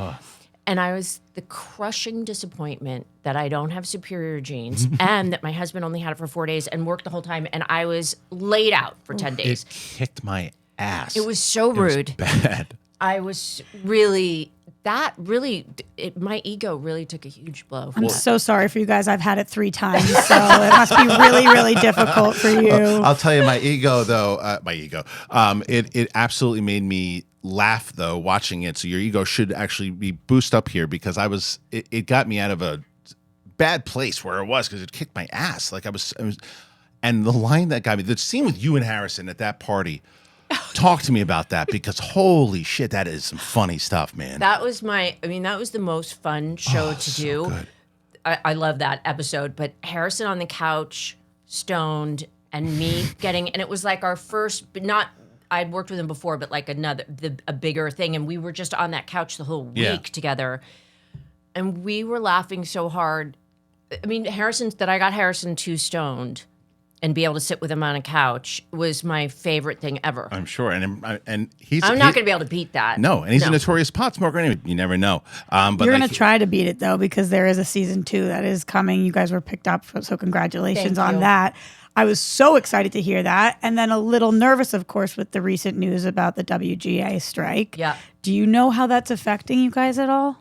And I was the crushing disappointment that I don't have superior genes and that my husband only had it for 4 days and worked the whole time. And I was laid out for 10 days. It kicked my ass. It was so rude. It was bad. I was really that really, my ego really took a huge blow. I'm so sorry for you guys. I've had it 3 times, so it must be really, really difficult for you. I'll tell you, my ego though, it absolutely made me laugh though watching it. So your ego should actually be boosted up here because it got me out of a bad place where it was because it kicked my ass. Like I was, and the line that got me, the scene with you and Harrison at that party. Talk to me about that because holy shit, that is some funny stuff, man. That was the most fun show to do. Good. I love that episode, but Harrison on the couch, stoned, and me and it was like our first, but not, I'd worked with him before, but like a bigger thing. And we were just on that couch the whole week together. And we were laughing so hard. I mean, I got Harrison too stoned. And be able to sit with him on a couch was my favorite thing ever. I'm sure, and I'm not going to be able to beat that. No, and he's a notorious pot smoker. Anyway, you never know. But you're going to try to beat it though, because there is a season 2 that is coming. You guys were picked up, so congratulations on that. I was so excited to hear that, and then a little nervous, of course, with the recent news about the WGA strike. Yeah. Do you know how that's affecting you guys at all?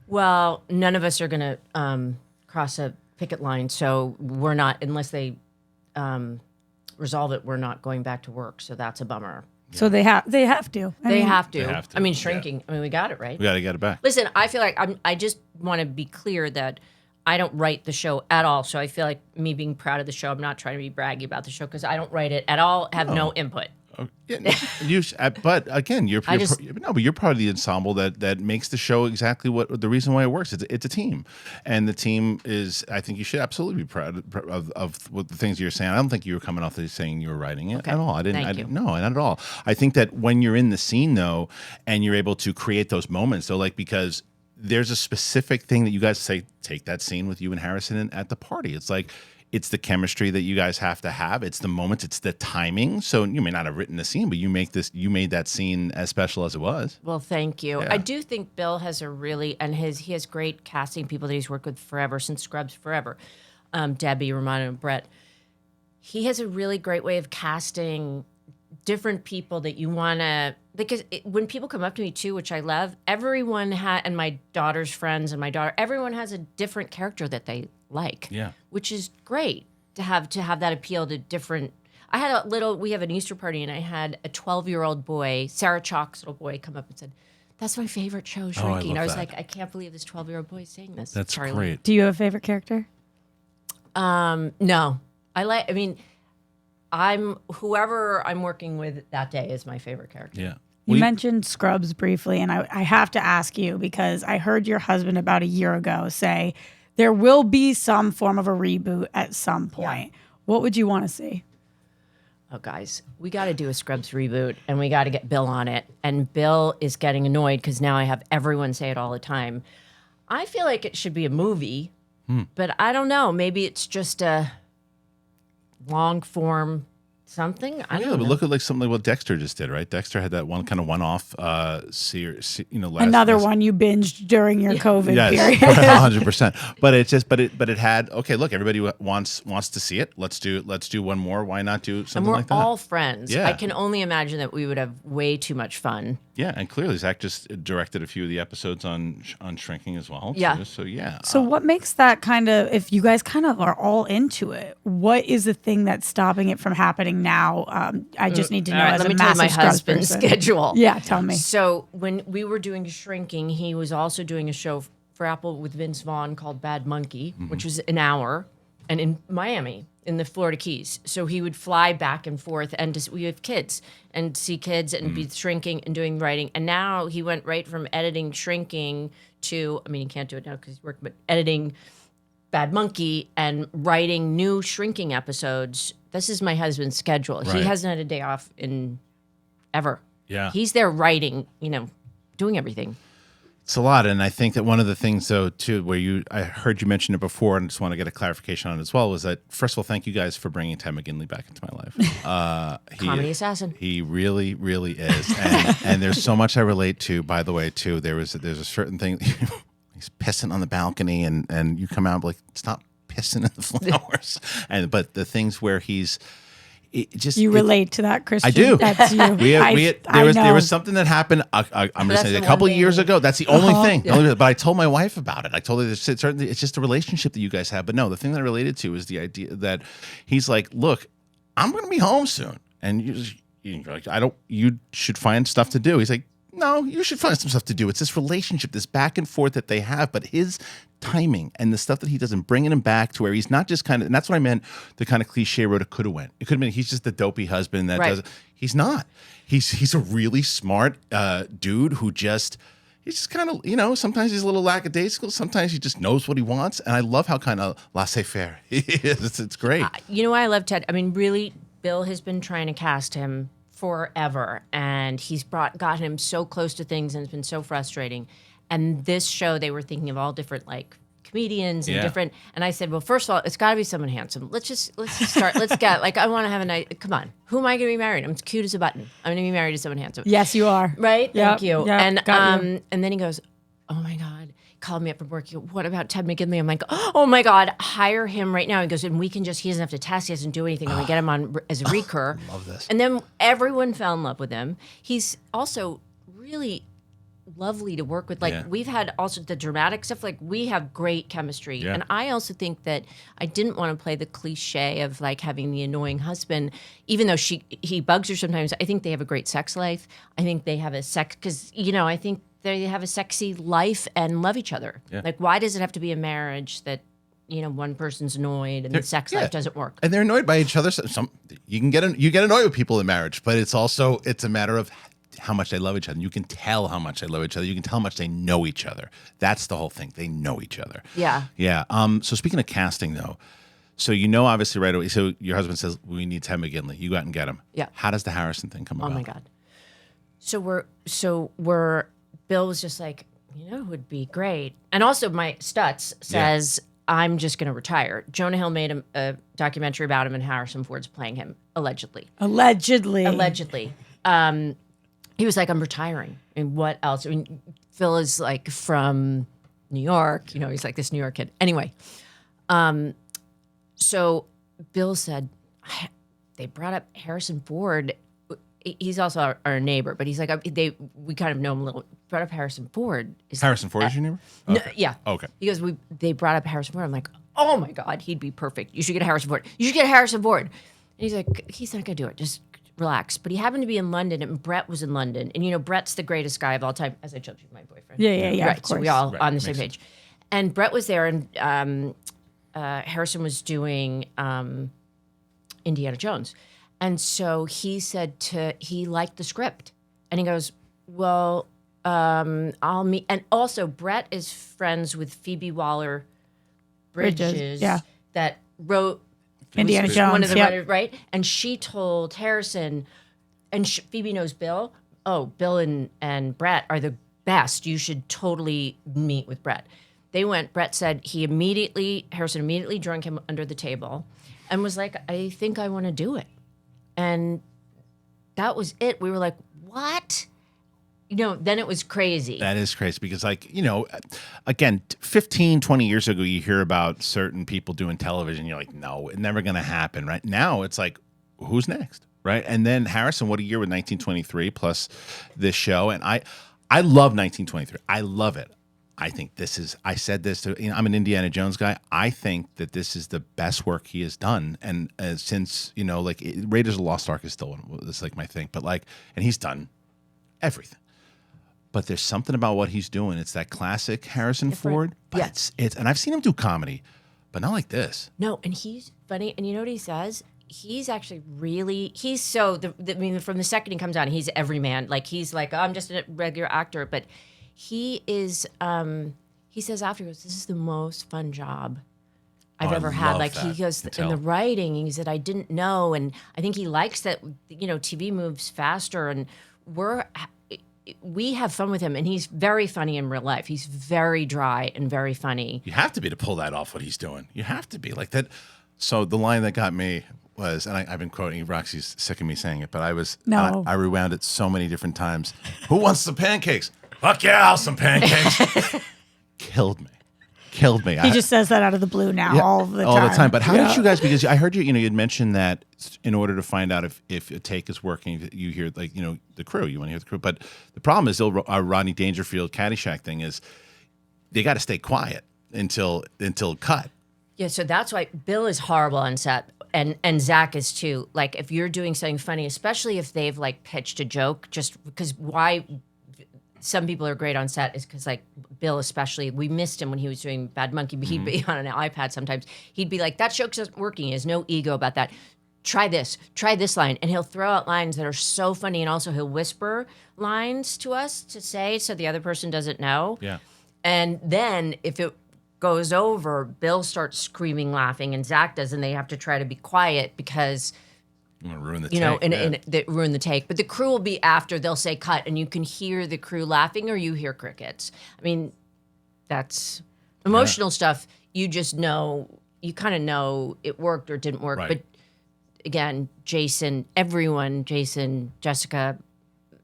Well, none of us are going to cross a picket line, so we're not unless they. Resolve it, we're not going back to work, so that's a bummer. So they have to. They have to. They have to. I mean, shrinking. Yeah. I mean, we got it right. We got to get it back. Listen, I feel like I just want to be clear that I don't write the show at all. So I feel like me being proud of the show. I'm not trying to be braggy about the show because I don't write it at all. Have no input. But again, you're part of the ensemble that makes the show exactly what the reason why it works. It's a team, and the team is. I think you should absolutely be proud of what the things you're saying. I don't think you were coming off saying you were writing it at all. I didn't. No, not at all. I think that when you're in the scene though, and you're able to create those moments, so like because there's a specific thing that you guys say, take that scene with you and Harrison at the party. It's like. It's the chemistry that you guys have to have. It's the moments. It's the timing. So you may not have written the scene, but you made that scene as special as it was. Well, thank you. Yeah. I do think Bill has he has great casting people that he's worked with forever, since Scrubs forever. Debbie, Romano, and Brett. He has a really great way of casting different people that you want to, because when people come up to me too, which I love, everyone and my daughter's friends and my daughter, everyone has a different character that they like, which is great to have that appeal to different. We have an Easter party and I had a 12-year-old boy, Sarah Chalk's little boy, come up and said, "That's my favorite show, Shrinking." I was like, I can't believe this 12-year-old boy is saying this. That's Charlie. great. Do you have a favorite character? No, I'm whoever I'm working with that day is my favorite character. Yeah. You mentioned Scrubs briefly, and I have to ask you because I heard your husband about a year ago say there will be some form of a reboot at some point. Yeah. What would you want to see? Oh, guys, we got to do a Scrubs reboot, and we got to get Bill on it. And Bill is getting annoyed because now I have everyone say it all the time. I feel like it should be a movie, but I don't know. Maybe it's just a long form something. I don't know. But look at like something like what Dexter just did, right? Dexter had that one kind of one-off series, another one you binged during your COVID period. 100%. But it's just, but it had, okay, look, everybody wants to see it. Let's do one more. Why not do something like that? And we're all friends. Yeah. I can only imagine that we would have way too much fun. Yeah, and clearly Zach just directed a few of the episodes on Shrinking as well. Yeah. Too, so yeah. So what makes that kind of, if you guys kind of are all into it, what is the thing that's stopping it from happening now? I just need to know as let a me tell you massive my husband's person. schedule. Yeah, tell me. So when we were doing Shrinking, he was also doing a show for Apple with Vince Vaughn called Bad Monkey, which was an hour, and in Miami, in the Florida Keys. So he would fly back and forth, and we have kids, and see kids, and be shrinking and doing writing. And now he went right from editing Shrinking to, I mean, he can't do it now because he's working, but editing Bad Monkey and writing new Shrinking episodes. This is my husband's schedule. Right. He hasn't had a day off in ever. Yeah. He's there writing, doing everything. It's a lot, and I think that one of the things, though, too, I heard you mention it before, and just want to get a clarification on it as well, was that, first of all, thank you guys for bringing Ty McGinley back into my life. Comedy assassin. He really, really is, and there's so much I relate to. By the way, too, there's a certain thing. He's pissing on the balcony, and you come out like, stop pissing in the flowers. But the things where he's it just You relate to that, Kristian. I do. That's you. There was something that happened. I'm going to That's say the a couple one of years thing. ago. That's the only thing. But I told my wife about it. I told her certainly it's just a relationship that you guys have. But no, the thing that I related to is the idea that he's like, look, I'm going to be home soon, and you're like, you should find stuff to do. He's like, no, you should find some stuff to do. It's this relationship, this back and forth that they have, but his timing and the stuff that he does and bringing him back to where he's not just kind of, and that's what I meant, the kind of cliche road it could have went. It could have been he's just the dopey husband that does. He's not. He's a really smart dude who he's just kind of, sometimes he's a little lackadaisical. Sometimes he just knows what he wants. And I love how kind of laissez-faire he is. It's great. You know why I love Ted? I mean, really, Bill has been trying to cast him forever, and he's gotten him so close to things, and it's been so frustrating. And this show, they were thinking of all different comedians and different. And I said, well, first of all, it's got to be someone handsome. Let's just start. Let's get I want to have a night. Come on, who am I going to be married? I'm as cute as a button. I'm going to be married to someone handsome. Yes, you are. Right? Yep, Thank you. yep, And got you. and then he goes, oh my God. Called me up from work. What about Ted McGinley? I'm like, oh my God, hire him right now. He goes, and he doesn't have to test. He doesn't do anything. And we get him on as a recur. Love this. And then everyone fell in love with him. He's also really lovely to work with. We've had also the dramatic stuff. We have great chemistry. Yeah. And I also think that I didn't want to play the cliche of having the annoying husband, even though he bugs her sometimes. I think they have a great sex life. I think they have because I think they have a sexy life and love each other. Yeah. Why does it have to be a marriage that one person's annoyed and the sex life doesn't work? And they're annoyed by each other. You get annoyed with people in marriage, but it's a matter of how much they love each other. You can tell how much they love each other. You can tell how much they know each other. That's the whole thing. They know each other. Yeah. Yeah. So speaking of casting, though, so obviously right away. So your husband says we need Ted McGinley. You go out and get him. Yeah. How does the Harrison thing come about? Oh my God. So we're Bill was just like, it would be great. And also my Stutz says, I'm just going to retire. Jonah Hill made a documentary about him, and Harrison Ford's playing him, allegedly. Allegedly. He was like, I'm retiring. And what else? I mean, Phil is from New York. He's like this New York kid. Anyway, so Bill said, they brought up Harrison Ford. He's also our neighbor, but he's like, we kind of know him a little. Brought up Harrison Ford. Harrison Ford is your neighbor? No, Okay. yeah. Okay. He goes, they brought up Harrison Ford. I'm like, oh my God, he'd be perfect. You should get Harrison Ford. You should get Harrison Ford. And he's like, he's not going to do it. Just relax. But he happened to be in London, and Brett was in London. And Brett's the greatest guy of all time, as I told you, my boyfriend. Yeah, Right. of So course. we all Right, on the same makes page. And Brett was there, and Harrison was doing Indiana Jones. And so he said he liked the script. And he goes, well, I'll meet. And also, Brett is friends with Phoebe Waller-Bridges. Yeah. That wrote Indiana was one of Jones, the yep. writers, right? And she told Harrison, and Phoebe knows Bill. Oh, Bill and Brett are the best. You should totally meet with Brett. They went. Brett said Harrison immediately drunk him under the table, and was like, I think I want to do it. And that was it. We were like, what? Then it was crazy. That is crazy because, again, 15, 20 years ago, you hear about certain people doing television. You're like, no, it's never going to happen. Right now, it's like, who's next? Right. And then Harrison, what a year with 1923 plus this show. And I love 1923. I love it. I think I said this I'm an Indiana Jones guy. I think that this is the best work he has done. And since, Raiders of the Lost Ark is still my thing. But and he's done everything. But there's something about what he's doing. It's that classic Harrison Ford. But Yeah. and I've seen him do comedy, but not like this. No, and he's funny. And you know what he says? He's actually from the second he comes on, he's every man. He's like, oh, I'm just a regular actor. But he is, he says afterwards, this is the most fun job I've ever had. He goes, in the writing, he said, I didn't know. And I think he likes that, TV moves faster, and we have fun with him, and he's very funny in real life. He's very dry and very funny. You have to be to pull that off, what he's doing. You have to be like that. So the line that got me was, and I've been quoting, Roxy's sick of me saying it, but I rewound it so many different times. Who wants some pancakes? Fuck yeah, I'll some pancakes. Killed me. killed me. He just says that out of the blue now all the time. But how did you guys? Because I heard you had mentioned that in order to find out if a take is working, you hear the crew. You want to hear the crew. But the problem is, our Rodney Dangerfield Caddyshack thing is they got to stay quiet until cut. Yeah, so that's why Bill is horrible on set, and Zach is too. Like, if you're doing something funny, especially if they've like pitched a joke, just because why some people are great on set is because like Bill especially, we missed him when he was doing Bad Monkey, but he'd be on an iPad sometimes. He'd be like, that joke's not working. He has no ego about that. Try this line. And he'll throw out lines that are so funny, and also he'll whisper lines to us to say so the other person doesn't know. Yeah. And then if it goes over, Bill starts screaming, laughing, and Zach does, and they have to try to be quiet because I'm gonna ruin the take. They ruin the take. But the crew will be after, they'll say cut, and you can hear the crew laughing or you hear crickets. I mean, that's emotional stuff. You just know, you kind of know it worked or didn't work. Right. But again, Jason, Jessica,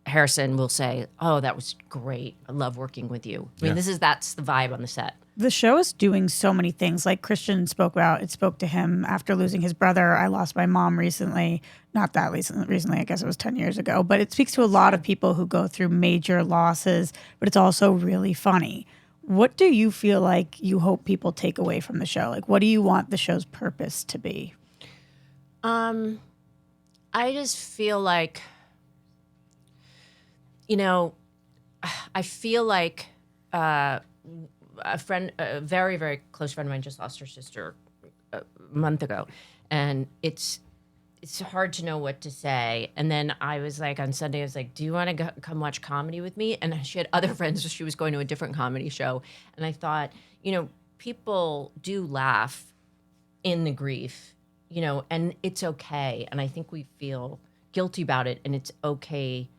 Harrison will say, "Oh, that was great. I love working with you." I mean, that's the vibe on the set. The show is doing so many things. Like Kristian spoke about, it spoke to him after losing his brother. I lost my mom recently. Not that recently, I guess it was 10 years ago. But it speaks to a lot of people who go through major losses, but it's also really funny. What do you feel like you hope people take away from the show? Like, what do you want the show's purpose to be? I just feel like, I feel like a very, very close friend of mine just lost her sister a month ago. And it's hard to know what to say. And then I was like, on Sunday, I was like, do you want to come watch comedy with me? And she had other friends, so she was going to a different comedy show. And I thought, people do laugh in the grief, and it's okay. And I think we feel guilty about it, and it's okay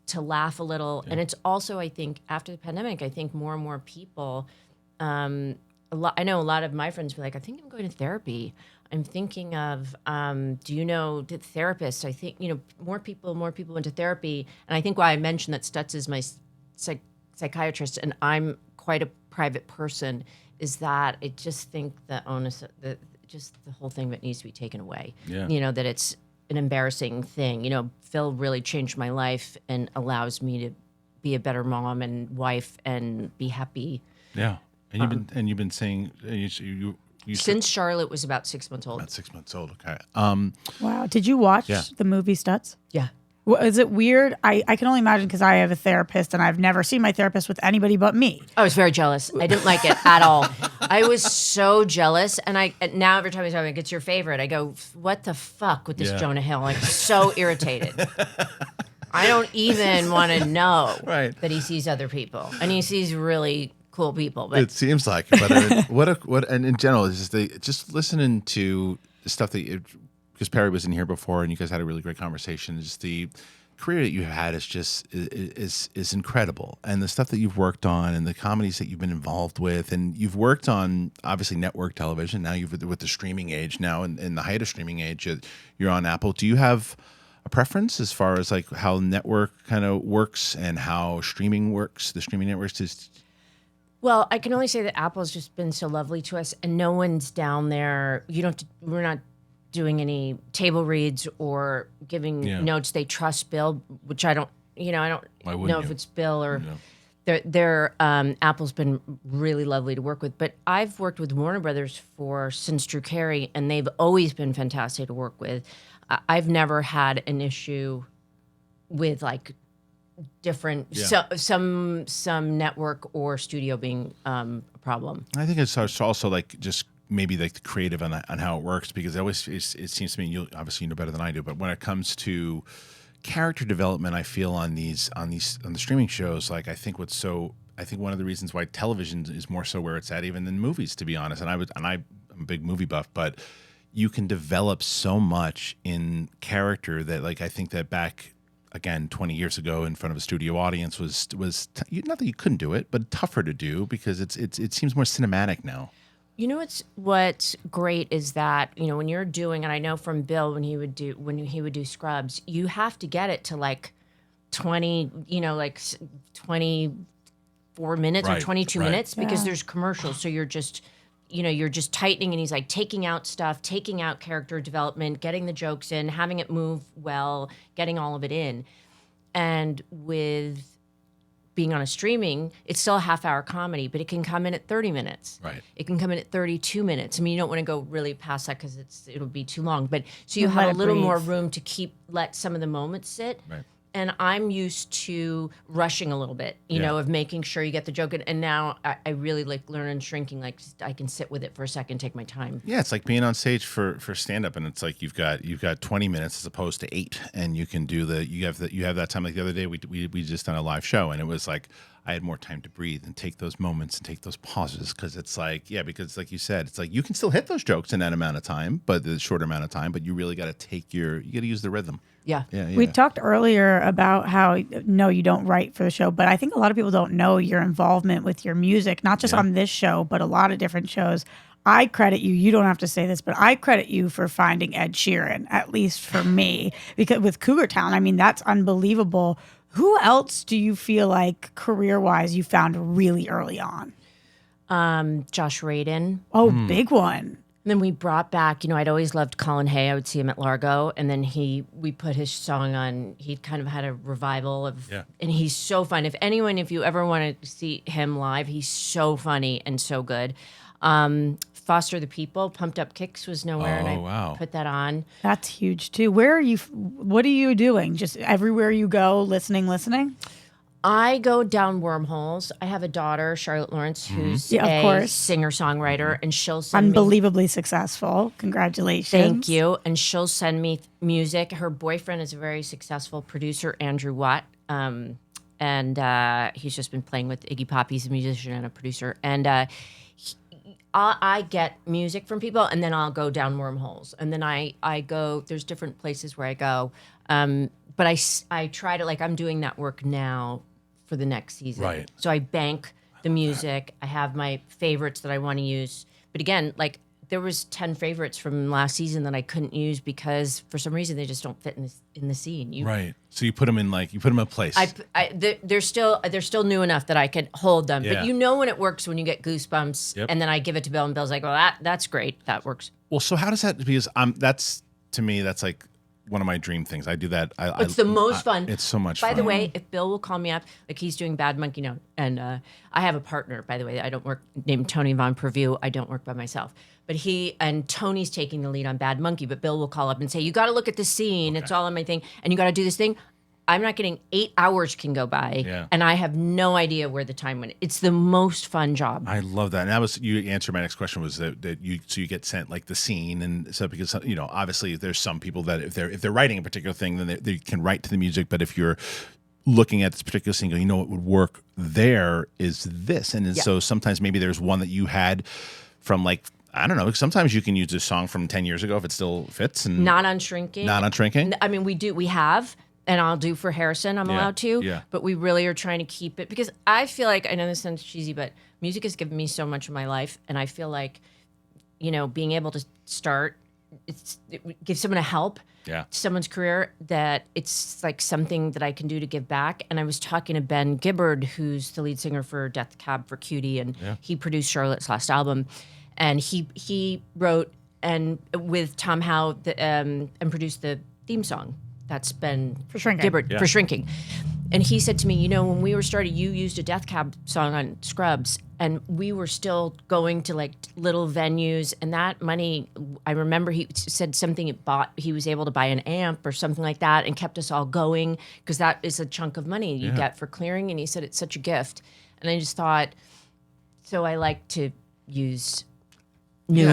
to laugh a little. Yeah. And it's also, I think, after the pandemic, I think more and more people, I know a lot of my friends were like, I think I'm going to therapy. I'm thinking of, do you know the therapist? I think, more people went to therapy. And I think why I mentioned that Stutz is my psychiatrist and I'm quite a private person is that I just think the onus, just the whole thing that needs to be taken away. Yeah. That it's an embarrassing thing. Phil really changed my life and allows me to be a better mom and wife and be happy. Yeah. And you've been saying you since Charlotte was about 6 months old. About 6 months old. Okay. Wow. Did you watch the movie Stutz? Yeah. Well, is it weird? I can only imagine because I have a therapist and I've never seen my therapist with anybody but me. I was very jealous. I didn't like it at all. I was so jealous. And now every time he's like, it's your favorite, I go, what the fuck with this Jonah Hill? I'm so irritated. I don't even want to know that he sees other people. And he sees really cool people. But it seems like it. But and in general, it's just listening to the stuff that because Perry was in here before, and you guys had a really great conversation. Just the career that you had is incredible, and the stuff that you've worked on, and the comedies that you've been involved with, and you've worked on obviously network television. Now you've with the streaming age now, and in the height of streaming age, you're on Apple. Do you have a preference as far as like how network kind of works and how streaming works? The streaming networks is. Well, I can only say that Apple's just been so lovely to us, and no one's down there. We're not doing any table reads or giving notes. They trust Bill, which I don't know if it's Bill or Apple's been really lovely to work with. But I've worked with Warner Brothers since Drew Carey, and they've always been fantastic to work with. I've never had an issue with like different some network or studio being a problem. I think it's also like just maybe like the creative on how it works, because it seems to me, you obviously know better than I do, but when it comes to character development, I feel on the streaming shows, like I think one of the reasons why television is more so where it's at even than movies, to be honest. And I'm a big movie buff, but you can develop so much in character that like I think that back again 20 years ago in front of a studio audience was not that you couldn't do it, but tougher to do because it seems more cinematic now. What's great is that, when you're doing, and I know from Bill when he would do Scrubs, you have to get it to like 20, like 20 4 minutes or Right, 22 right. minutes because Yeah. there's commercials. So you're just, you're just tightening, and he's like taking out stuff, taking out character development, getting the jokes in, having it move well, getting all of it in. And with being on a streaming, it's still a half-hour comedy, but it can come in at 30 minutes. Right. It can come in at 32 minutes. I mean, you don't want to go really past that because it'll be too long. But so you Let have a it little more breathe. room to let some of the moments sit. Right. And I'm used to rushing a little bit, of making sure you get the joke. And now I really like learning shrinking. Like I can sit with it for a second, take my time. Yeah, it's like being on stage for stand up, and it's like you've got 20 minutes as opposed to 8, and you can do you have that time. Like the other day, we just done a live show, and it was like I had more time to breathe and take those moments and take those pauses, because it's like because like you said, it's like you can still hit those jokes in that amount of time, but the shorter amount of time, but you really got to you got to use the rhythm. Yeah. Yeah. We talked earlier about how, no, you don't write for the show, but I think a lot of people don't know your involvement with your music, not just on this show, but a lot of different shows. I credit you, you don't have to say this, but I credit you for finding Ed Sheeran, at least for me, because with Cougar Town, I mean, that's unbelievable. Who else do you feel like career-wise you found really early on? Josh Radin. Oh, big one. And then we brought back, I'd always loved Colin Hay. I would see him at Largo. And then we put his song on. He kind of had a revival of, and he's so fun. If you ever want to see him live, he's so funny and so good. Foster the People, Pumped Up Kicks was nowhere. And I put that on. That's huge too. Where are you? What are you doing? Just everywhere you go, listening? I go down wormholes. I have a daughter, Charlotte Lawrence, who's of a course. singer-songwriter, and she'll send me... Unbelievably success's. Congratulations. Thank you. And she'll send me music. Her boyfriend is a very successful producer, Andrew Watt, and he's just been playing with Iggy Pop. He's a musician and a producer. And I get music from people, and then I'll go down wormholes. And then I go... There's different places where I go. But I try to... I'm doing that work now for the next season. Right. So I bank the music. I have my favorites that I want to use. But again, there was 10 favorites from last season that I couldn't use because for some reason they just don't fit in the scene. Right. So you put them in a place. They're still new enough that I could hold them. Yeah. But when it works when you get goosebumps. Yep. And then I give it to Bill, and Bill's like, well, that's great. That works. Well, so how does that? Because that's, to me, that's like one of my dream things. I do that. It's the most fun. It's so much fun. By the way, if Bill will call me up, he's doing Bad Monkey Note, and I have a partner, by the way, I don't work, named Tony Von Purview. I don't work by myself. But Tony's taking the lead on Bad Monkey, but Bill will call up and say, you got to look at the scene. Okay. It's all on my thing. And you got to do this thing. I'm not kidding. 8 hours can go by, and I have no idea where the time went. It's the most fun job. I love that. And that was, you answered my next question, was that you get sent the scene, and so because obviously there's some people that if they're writing a particular thing, then they can write to the music. But if you're looking at this particular single, what would work there is this, and so sometimes maybe there's one that you had from I don't know. Sometimes you can use a song from 10 years ago if it still fits, and not on Shrinking. Not on Shrinking. I mean, we have. And I'll do for Harrison, I'm allowed to. Yeah. But we really are trying to keep it, because I feel like, I know this sounds cheesy, but music has given me so much of my life. And I feel like, being able to start, it gives someone a help to someone's career, that it's like something that I can do to give back. And I was talking to Ben Gibbard, who's the lead singer for Death Cab for Cutie, and he produced Charlotte's last album. And he wrote, and with Tom Howe, and produced the theme song. That's been for Shrinking. Gibbard, for Shrinking. And he said to me, when we were started, you used a Death Cab song on Scrubs, and we were still going to little venues, and that money, I remember he said something he was able to buy an amp or something like that, and kept us all going, because that is a chunk of money you get for clearing. And he said it's such a gift. And I just thought, so I like to use new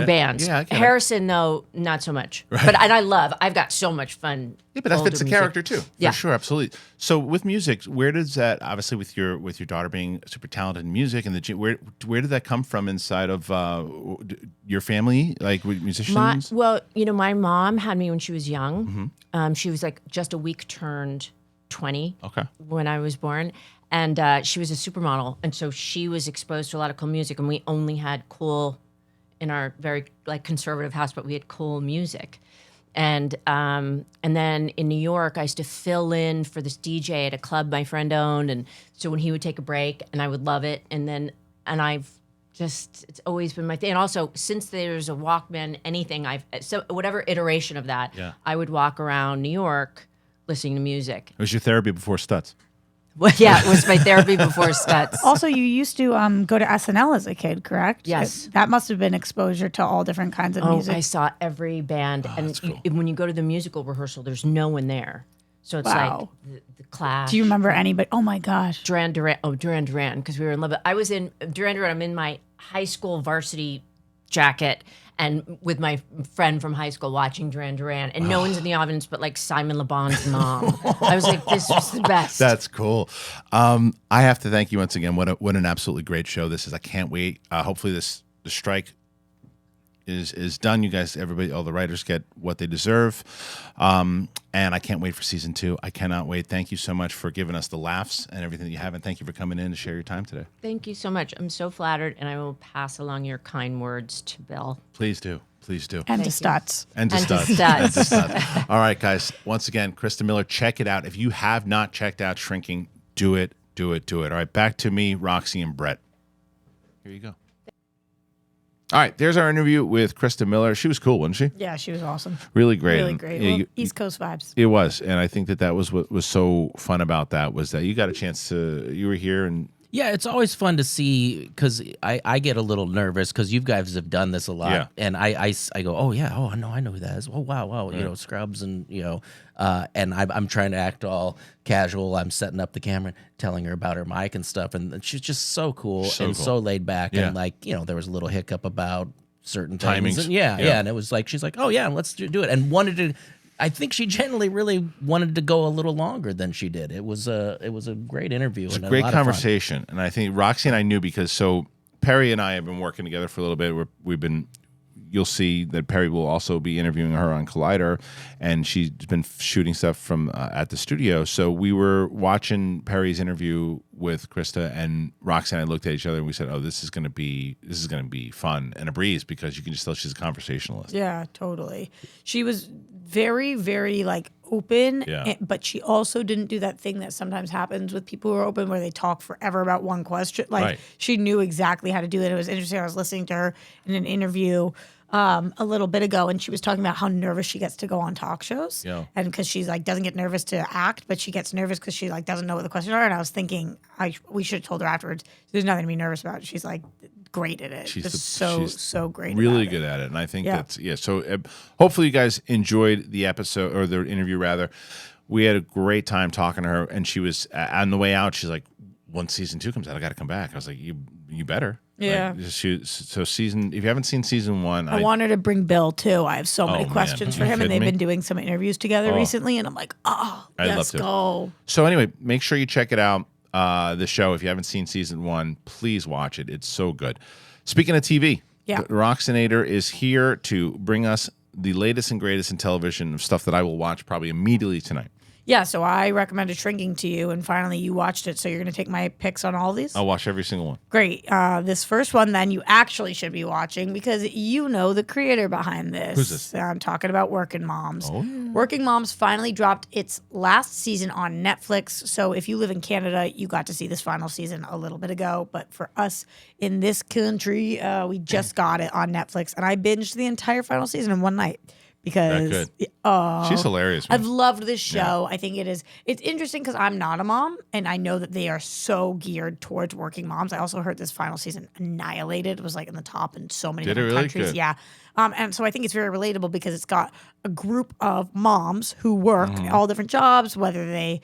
bands. Yeah, I get Harrison, though, not so much. Right. But I've got so much fun. Yeah, but that fits the character too. Yeah, for sure, absolutely. So with music, where does that, obviously with your daughter being super talented in music, and where did that come from inside of your family, with musicians? My mom had me when she was young. Mm-hmm. She was just a week turned 20 okay. when I was born. And she was a supermodel. And so she was exposed to a lot of cool music, and we only had cool in our very conservative house, but we had cool music. And then in New York, I used to fill in for this DJ at a club my friend owned, and so when he would take a break, and I would love it. And I've just, it's always been my thing. And also, since there's a Walkman, so whatever iteration of that, I would walk around New York listening to music. It was your therapy before Stutz. Well, yeah, it was my therapy before Stutz. Also, you used to go to SNL as a kid, correct? Yes. That must have been exposure to all different kinds of music. I saw every band. And cool. when you go to the musical rehearsal, there's no one there. So it's Wow. like the Clash. Do you remember anybody? Oh my gosh. Duran Duran, because we were in love. I was in Duran Duran. I'm in my high school varsity jacket and with my friend from high school watching Duran Duran, and no one's in the audience but like Simon Le Bon's mom. I was like, this was the best. That's cool. I have to thank you once again. What an absolutely great show this is. I can't wait. Hopefully the strike is done. You guys, everybody, all the writers get what they deserve. And I can't wait for season 2. I cannot wait. Thank you so much for giving us the laughs and everything that you have. And thank you for coming in to share your time today. Thank you so much. I'm so flattered, and I will pass along your kind words to Bill. Please do. Please do. And to Stutz. And to Stutz. All right, guys. Once again, Christa Miller, check it out. If you have not checked out Shrinking, do it. All right, back to me, Roxy, and Brett. Here you go. All right, there's our interview with Christa Miller. She was cool, wasn't she? Yeah, she was awesome. Really great. Really And, great. yeah, Well, East Coast vibes. it was, and I think that was what was so fun about that was that you got a chance to. You were here, and Yeah, it's always fun to see because I get a little nervous because you guys have done this a lot, Yeah. and I go, oh yeah, oh no, I know who that is. Oh wow, you know, Scrubs, and and I'm trying to act all casual. I'm setting up the camera, telling her about her mic and stuff, and she's just so cool and so laid back, Yeah. and like there was a little hiccup about certain Timings. things, and Yeah. and it was like she's like, oh yeah, let's do it, and wanted to. I think she genuinely really wanted to go a little longer than she did. It was a great interview. It's and a great lot of fun. conversation. And I think Roxy and I knew because Perry and I have been working together for a little bit. You'll see that Perry will also be interviewing her on Collider, and she's been shooting stuff from at the studio. So we were watching Perry's interview with Christa, and Roxy and I looked at each other and we said, "Oh, this is going to be fun and a breeze," because you can just tell she's a conversationalist. Yeah, totally. She was very, very like open, but she also didn't do that thing that sometimes happens with people who are open where they talk forever about one question. Like she knew exactly how to do it. It was interesting. I was listening to her in an interview a little bit ago, and she was talking about how nervous she gets to go on talk shows, and because she's like doesn't get nervous to act, but she gets nervous because she like doesn't know what the questions are. And I was thinking, we should have told her afterwards. There's nothing to be nervous about. She's like great at it. She's so great. Really about good it. at it, and I think that's So hopefully you guys enjoyed the episode or the interview rather. We had a great time talking to her, and she was on the way out. She's like, "Once season 2 comes out, I got to come back." I was like, "You better." Yeah. Like, if you haven't seen season 1, I wanted to bring Bill too. I have so many man. questions for Are you him, and they've kidding me? been doing some interviews together recently, and I'm like, I'd love to. go. So anyway, make sure you check it out. The show. If you haven't seen season 1, please watch it. It's so good. Speaking of TV, Roxinator is here to bring us the latest and greatest in television of stuff that I will watch probably immediately tonight. Yeah, so I recommended Shrinking to you, and finally you watched it. So you're going to take my picks on all these? I'll watch every single one. Great. This first one, then, you actually should be watching because you know the creator behind this. Who's this? I'm talking about Working Moms. Oh, yeah. Working Moms finally dropped its last season on Netflix. So if you live in Canada, you got to see this final season a little bit ago. But for us in this country, we just got it on Netflix, and I binged the entire final season in one night. Because she's hilarious, man. I've loved this show. I think it's interesting because I'm not a mom, and I know that they are so geared towards working moms. I also heard this final season annihilated. It was like in the top in so many different countries. Good. Yeah. And so I think it's very relatable because it's got a group of moms who work all different jobs, whether they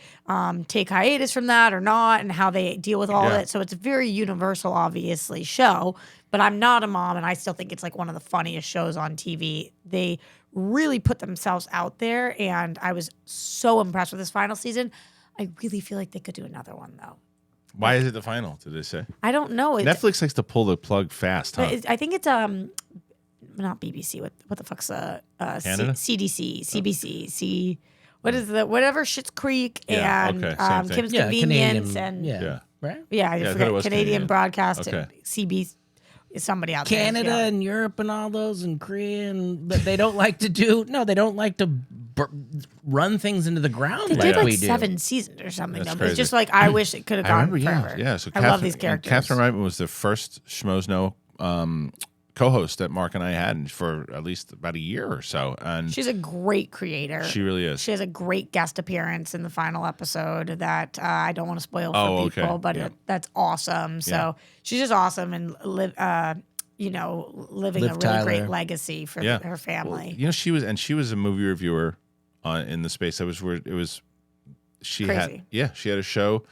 take hiatus from that or not, and how they deal with all of it. So it's a very universal, obviously, show. But I'm not a mom, and I still think it's like one of the funniest shows on TV. They really put themselves out there, and I was so impressed with this final season. I really feel like they could do another one, though. Why is it the final, did they say? I don't know. Netflix likes to pull the plug fast, huh? I think it's not BBC. What the fuck's Canada? CDC, CBC, what is whatever Schitt's Creek and same thing. Kim's Yeah, Convenience Canadian, and right? I thought it forget was Canadian Canadian. Broadcast Okay. and CBC. somebody out there. Canada and Europe and all those and Korea, but they don't like to do. No, they don't like to run things into the ground They like did like we do. 7 seasons or something. That's Though. But it's crazy. just like I wish it could have I gone remember, forever. yeah. So I love these characters. Catherine Reitman was the first Schmoes Know co-host that Mark and I had for at least about a year or so, and She's a great creator. she really is. She has a great guest appearance in the final episode that I don't want to spoil for Oh, people, okay. but Yeah. that's awesome. So Yeah. she's just awesome and living Liv a really Tyler. great legacy for Yeah. her family. You know, she was a movie reviewer in the space. That was where it was. She Crazy. she had a show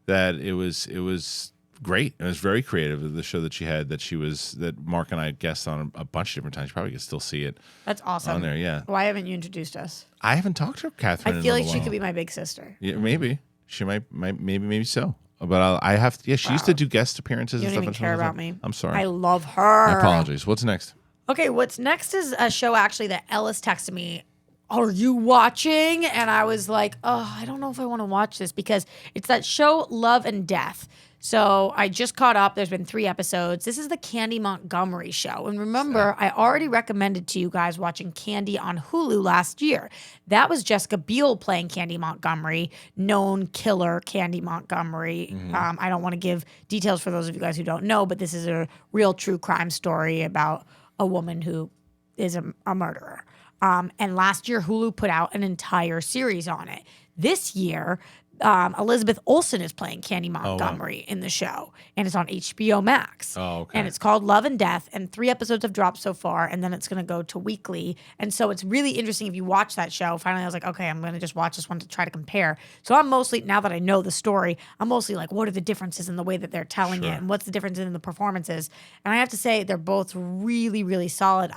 that it was great. It was very creative. The show that she had that Mark and I guessed on a bunch of different times. You probably can still see it That's awesome. on there. Yeah, Why haven't you introduced us? I haven't talked to Catherine. I in feel a like she while. could be my big sister. Yeah, maybe she might maybe so. But I have to. Yeah, she used to do guest appearances. You and don't stuff. even care about me. I'm sorry. I love her. My apologies. What's next? Okay, what's next is a show actually that Ellis texted me. Are you watching? And I was like, oh, I don't know if I want to watch this because it's that show Love and Death. So I just caught up. There's been 3 episodes. This is the Candy Montgomery show. And remember, I already recommended to you guys watching Candy on Hulu last year. That was Jessica Biel playing Candy Montgomery, known killer Candy Montgomery. I don't want to give details for those of you guys who don't know, but this is a real true crime story about a woman who is a murderer. And last year, Hulu put out an entire series on it. This year, Elizabeth Olsen is playing Candy Montgomery in the show, and it's on HBO Max. Oh, okay. And it's called Love and Death, and 3 episodes have dropped so far, and then it's going to go to weekly. And so it's really interesting if you watch that show. Finally, I was like, okay, I'm going to just watch this one to try to compare. So I'm mostly, now that I know the story, I'm mostly like, what are the differences in the way that they're telling it, and what's the difference in the performances? And I have to say, they're both really, really solid.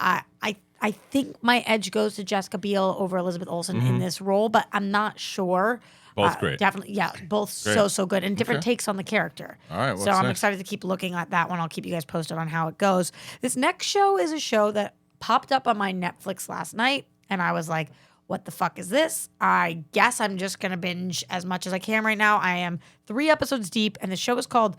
I think my edge goes to Jessica Biel over Elizabeth Olsen in this role, but I'm not sure. Both great. Definitely, yeah, both so good, and different takes on the character. All right, what's so I'm next? excited to keep looking at that one. I'll keep you guys posted on how it goes. This next show is a show that popped up on my Netflix last night, and I was like, what the fuck is this? I guess I'm just gonna binge as much as I can right now. I am 3 episodes deep, and the show is called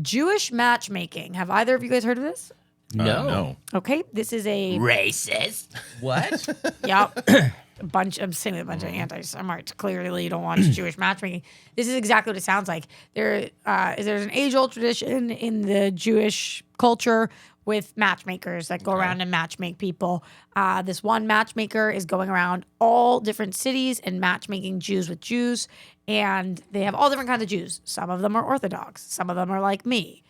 Jewish Matchmaking. Have either of you guys heard of this? No. Okay, this is a Racist. What? Yep. I'm saying a bunch of anti-Semites. Clearly, you don't watch Jewish matchmaking. This is exactly what it sounds like. There's an age-old tradition in the Jewish culture with matchmakers that go around and matchmake people. This one matchmaker is going around all different cities and matchmaking Jews with Jews, and they have all different kinds of Jews. Some of them are Orthodox. Some of them are like me.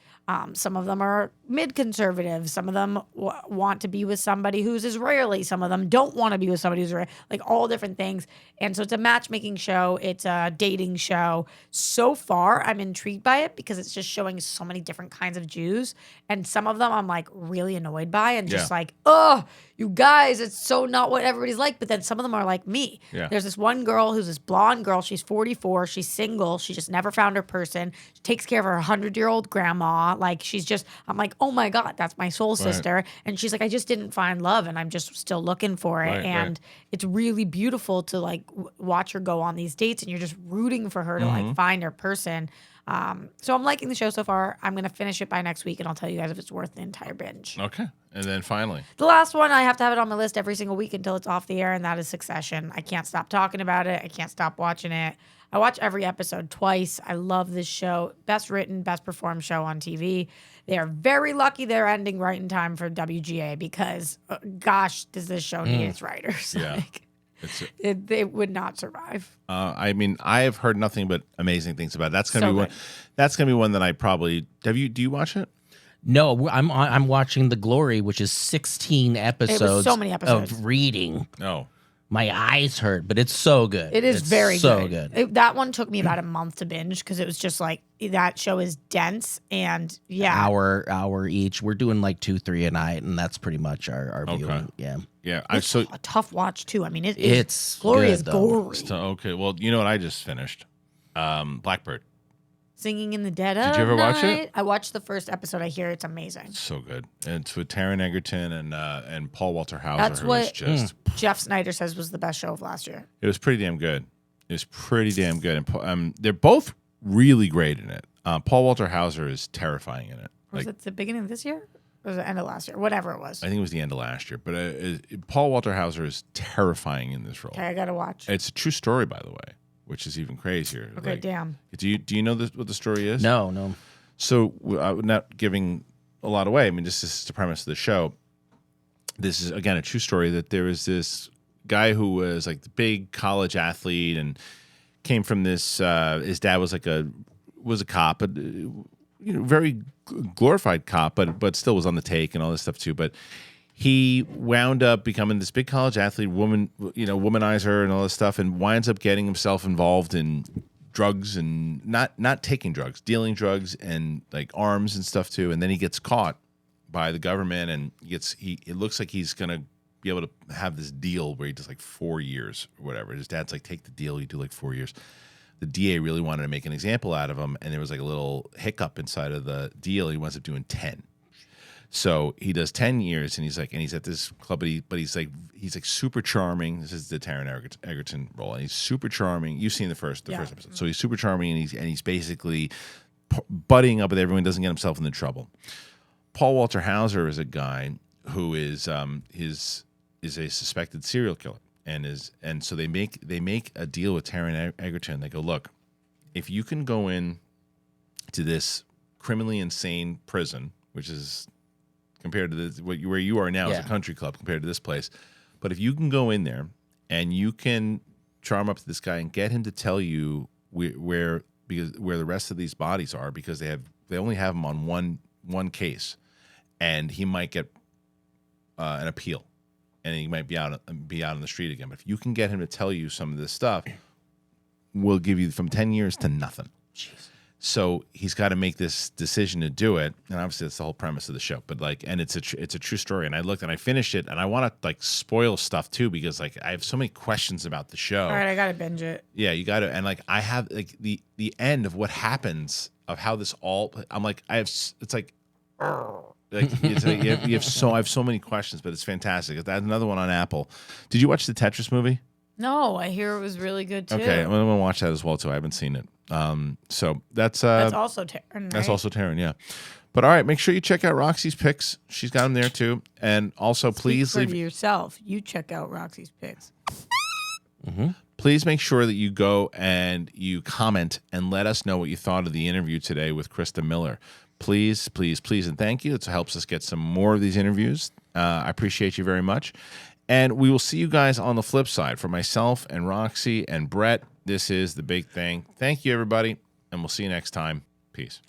Some of them are mid-conservative. Some of them want to be with somebody who's Israeli. Some of them don't want to be with somebody who's Israeli. Like all different things. And so it's a matchmaking show. It's a dating show. So far, I'm intrigued by it because it's just showing so many different kinds of Jews. And some of them I'm like really annoyed by and just like, oh, you guys, it's so not what everybody's like. But then some of them are like me. Yeah. There's this one girl who's this blonde girl. She's 44. She's single. She just never found her person. She takes care of her 100-year-old grandma. Like I'm like, oh my God, that's my soul sister. And she's like, I just didn't find love and I'm just still looking for it. And it's really beautiful to like watch her go on these dates and you're just rooting for her to like find her person. So I'm liking the show so far. I'm going to finish it by next week and I'll tell you guys if it's worth the entire binge. Okay. And then finally. The last one, I have to have it on my list every single week until it's off the air, and that is Succession. I can't stop talking about it. I can't stop watching it. I watch every episode twice. I love this show. Best written, best performed show on TV. They are very lucky they're ending right in time for WGA because, gosh, does this show need its writers? Yeah. Like, It's they would not survive. I mean, I have heard nothing but amazing things about it. That's gonna So be one. good. That's gonna be one that I probably. Do you watch it? No, I'm watching The Glory, which is 16 episodes. so many episodes. Of reading. No. My eyes hurt, but it's so good. It is It's very so good. That one took me about a month to binge because it was just like that show is dense and Hour each. We're doing like 2-3 a night, and that's pretty much our viewing. Yeah. Yeah. it's a tough watch too. I mean, It's Glory good, is though. gory. Okay. Well, you know what I just finished? Blackbird. Singing in the Dead Did of you ever Night. watch it? I watched the first episode. I hear it's amazing. So good. And it's with Taron Egerton and Paul Walter Hauser. That's who what is just. Jeff Snyder says was the best show of last year. It was pretty damn good. It was pretty damn good. And they're both really great in it. Paul Walter Hauser is terrifying in it. Was it the beginning of this year? It was the end of last year, whatever it was. I think it was the end of last year. But Paul Walter Hauser is terrifying in this role. Okay, I gotta watch. It's a true story, by the way, which is even crazier. Okay, damn. Do you know what the story is? No. So not giving a lot away. I mean, this is the premise of the show. This is, again, a true story that there was this guy who was like the big college athlete and came from this. His dad was a cop, but very glorified cop, but still was on the take and all this stuff too. But he wound up becoming this big college athlete, womanizer and all this stuff, and winds up getting himself involved in drugs and not taking drugs, dealing drugs and like arms and stuff too. And then he gets caught by the government, and it looks like he's gonna be able to have this deal where he does like 4 years or whatever. His dad's like, take the deal, you do like 4 years. The DA really wanted to make an example out of him, and there was like a little hiccup inside of the deal. He winds up doing 10. So he does 10 years, and he's at this club, but he's like super charming. This is the Taron Egerton role, and he's super charming. You've seen the first episode, so he's super charming, and he's basically buddying up with everyone, doesn't get himself into trouble. Paul Walter Hauser is a guy who is a suspected serial killer, and so they make a deal with Taron Egerton. They go, look, if you can go in to this criminally insane prison, which is compared to where you are now is a country club compared to this place, but if you can go in there and you can charm up to this guy and get him to tell you where the rest of these bodies are, because they only have him on one case, and he might get an appeal, and he might be out on the street again. But if you can get him to tell you some of this stuff, we'll give you from 10 years to nothing. Jeez. So he's got to make this decision to do it, and obviously that's the whole premise of the show. But it's a true story. And I looked and I finished it, and I want to like spoil stuff too, because like I have so many questions about the show. All right, I gotta binge it. Yeah, you got to, and like I have like the end of what happens of how this all. I'm like I have. It's like. I have so many questions, but it's fantastic. That's another one on Apple. Did you watch the Tetris movie? No, I hear it was really good too. Okay, I'm gonna watch that as well too. I haven't seen it. So that's also Taron. Right? That's also Taron, yeah. But all right, make sure you check out Roxy's picks. She's got them there too, and also please Speak leave for yourself. You check out Roxy's picks. Mm-hmm. Please make sure that you go and you comment and let us know what you thought of the interview today with Christa Miller. Please, please, please, and thank you. It helps us get some more of these interviews. I appreciate you very much. And we will see you guys on the flip side. For myself and Roxy and Brett, this is The Big Thing. Thank you, everybody, and we'll see you next time. Peace.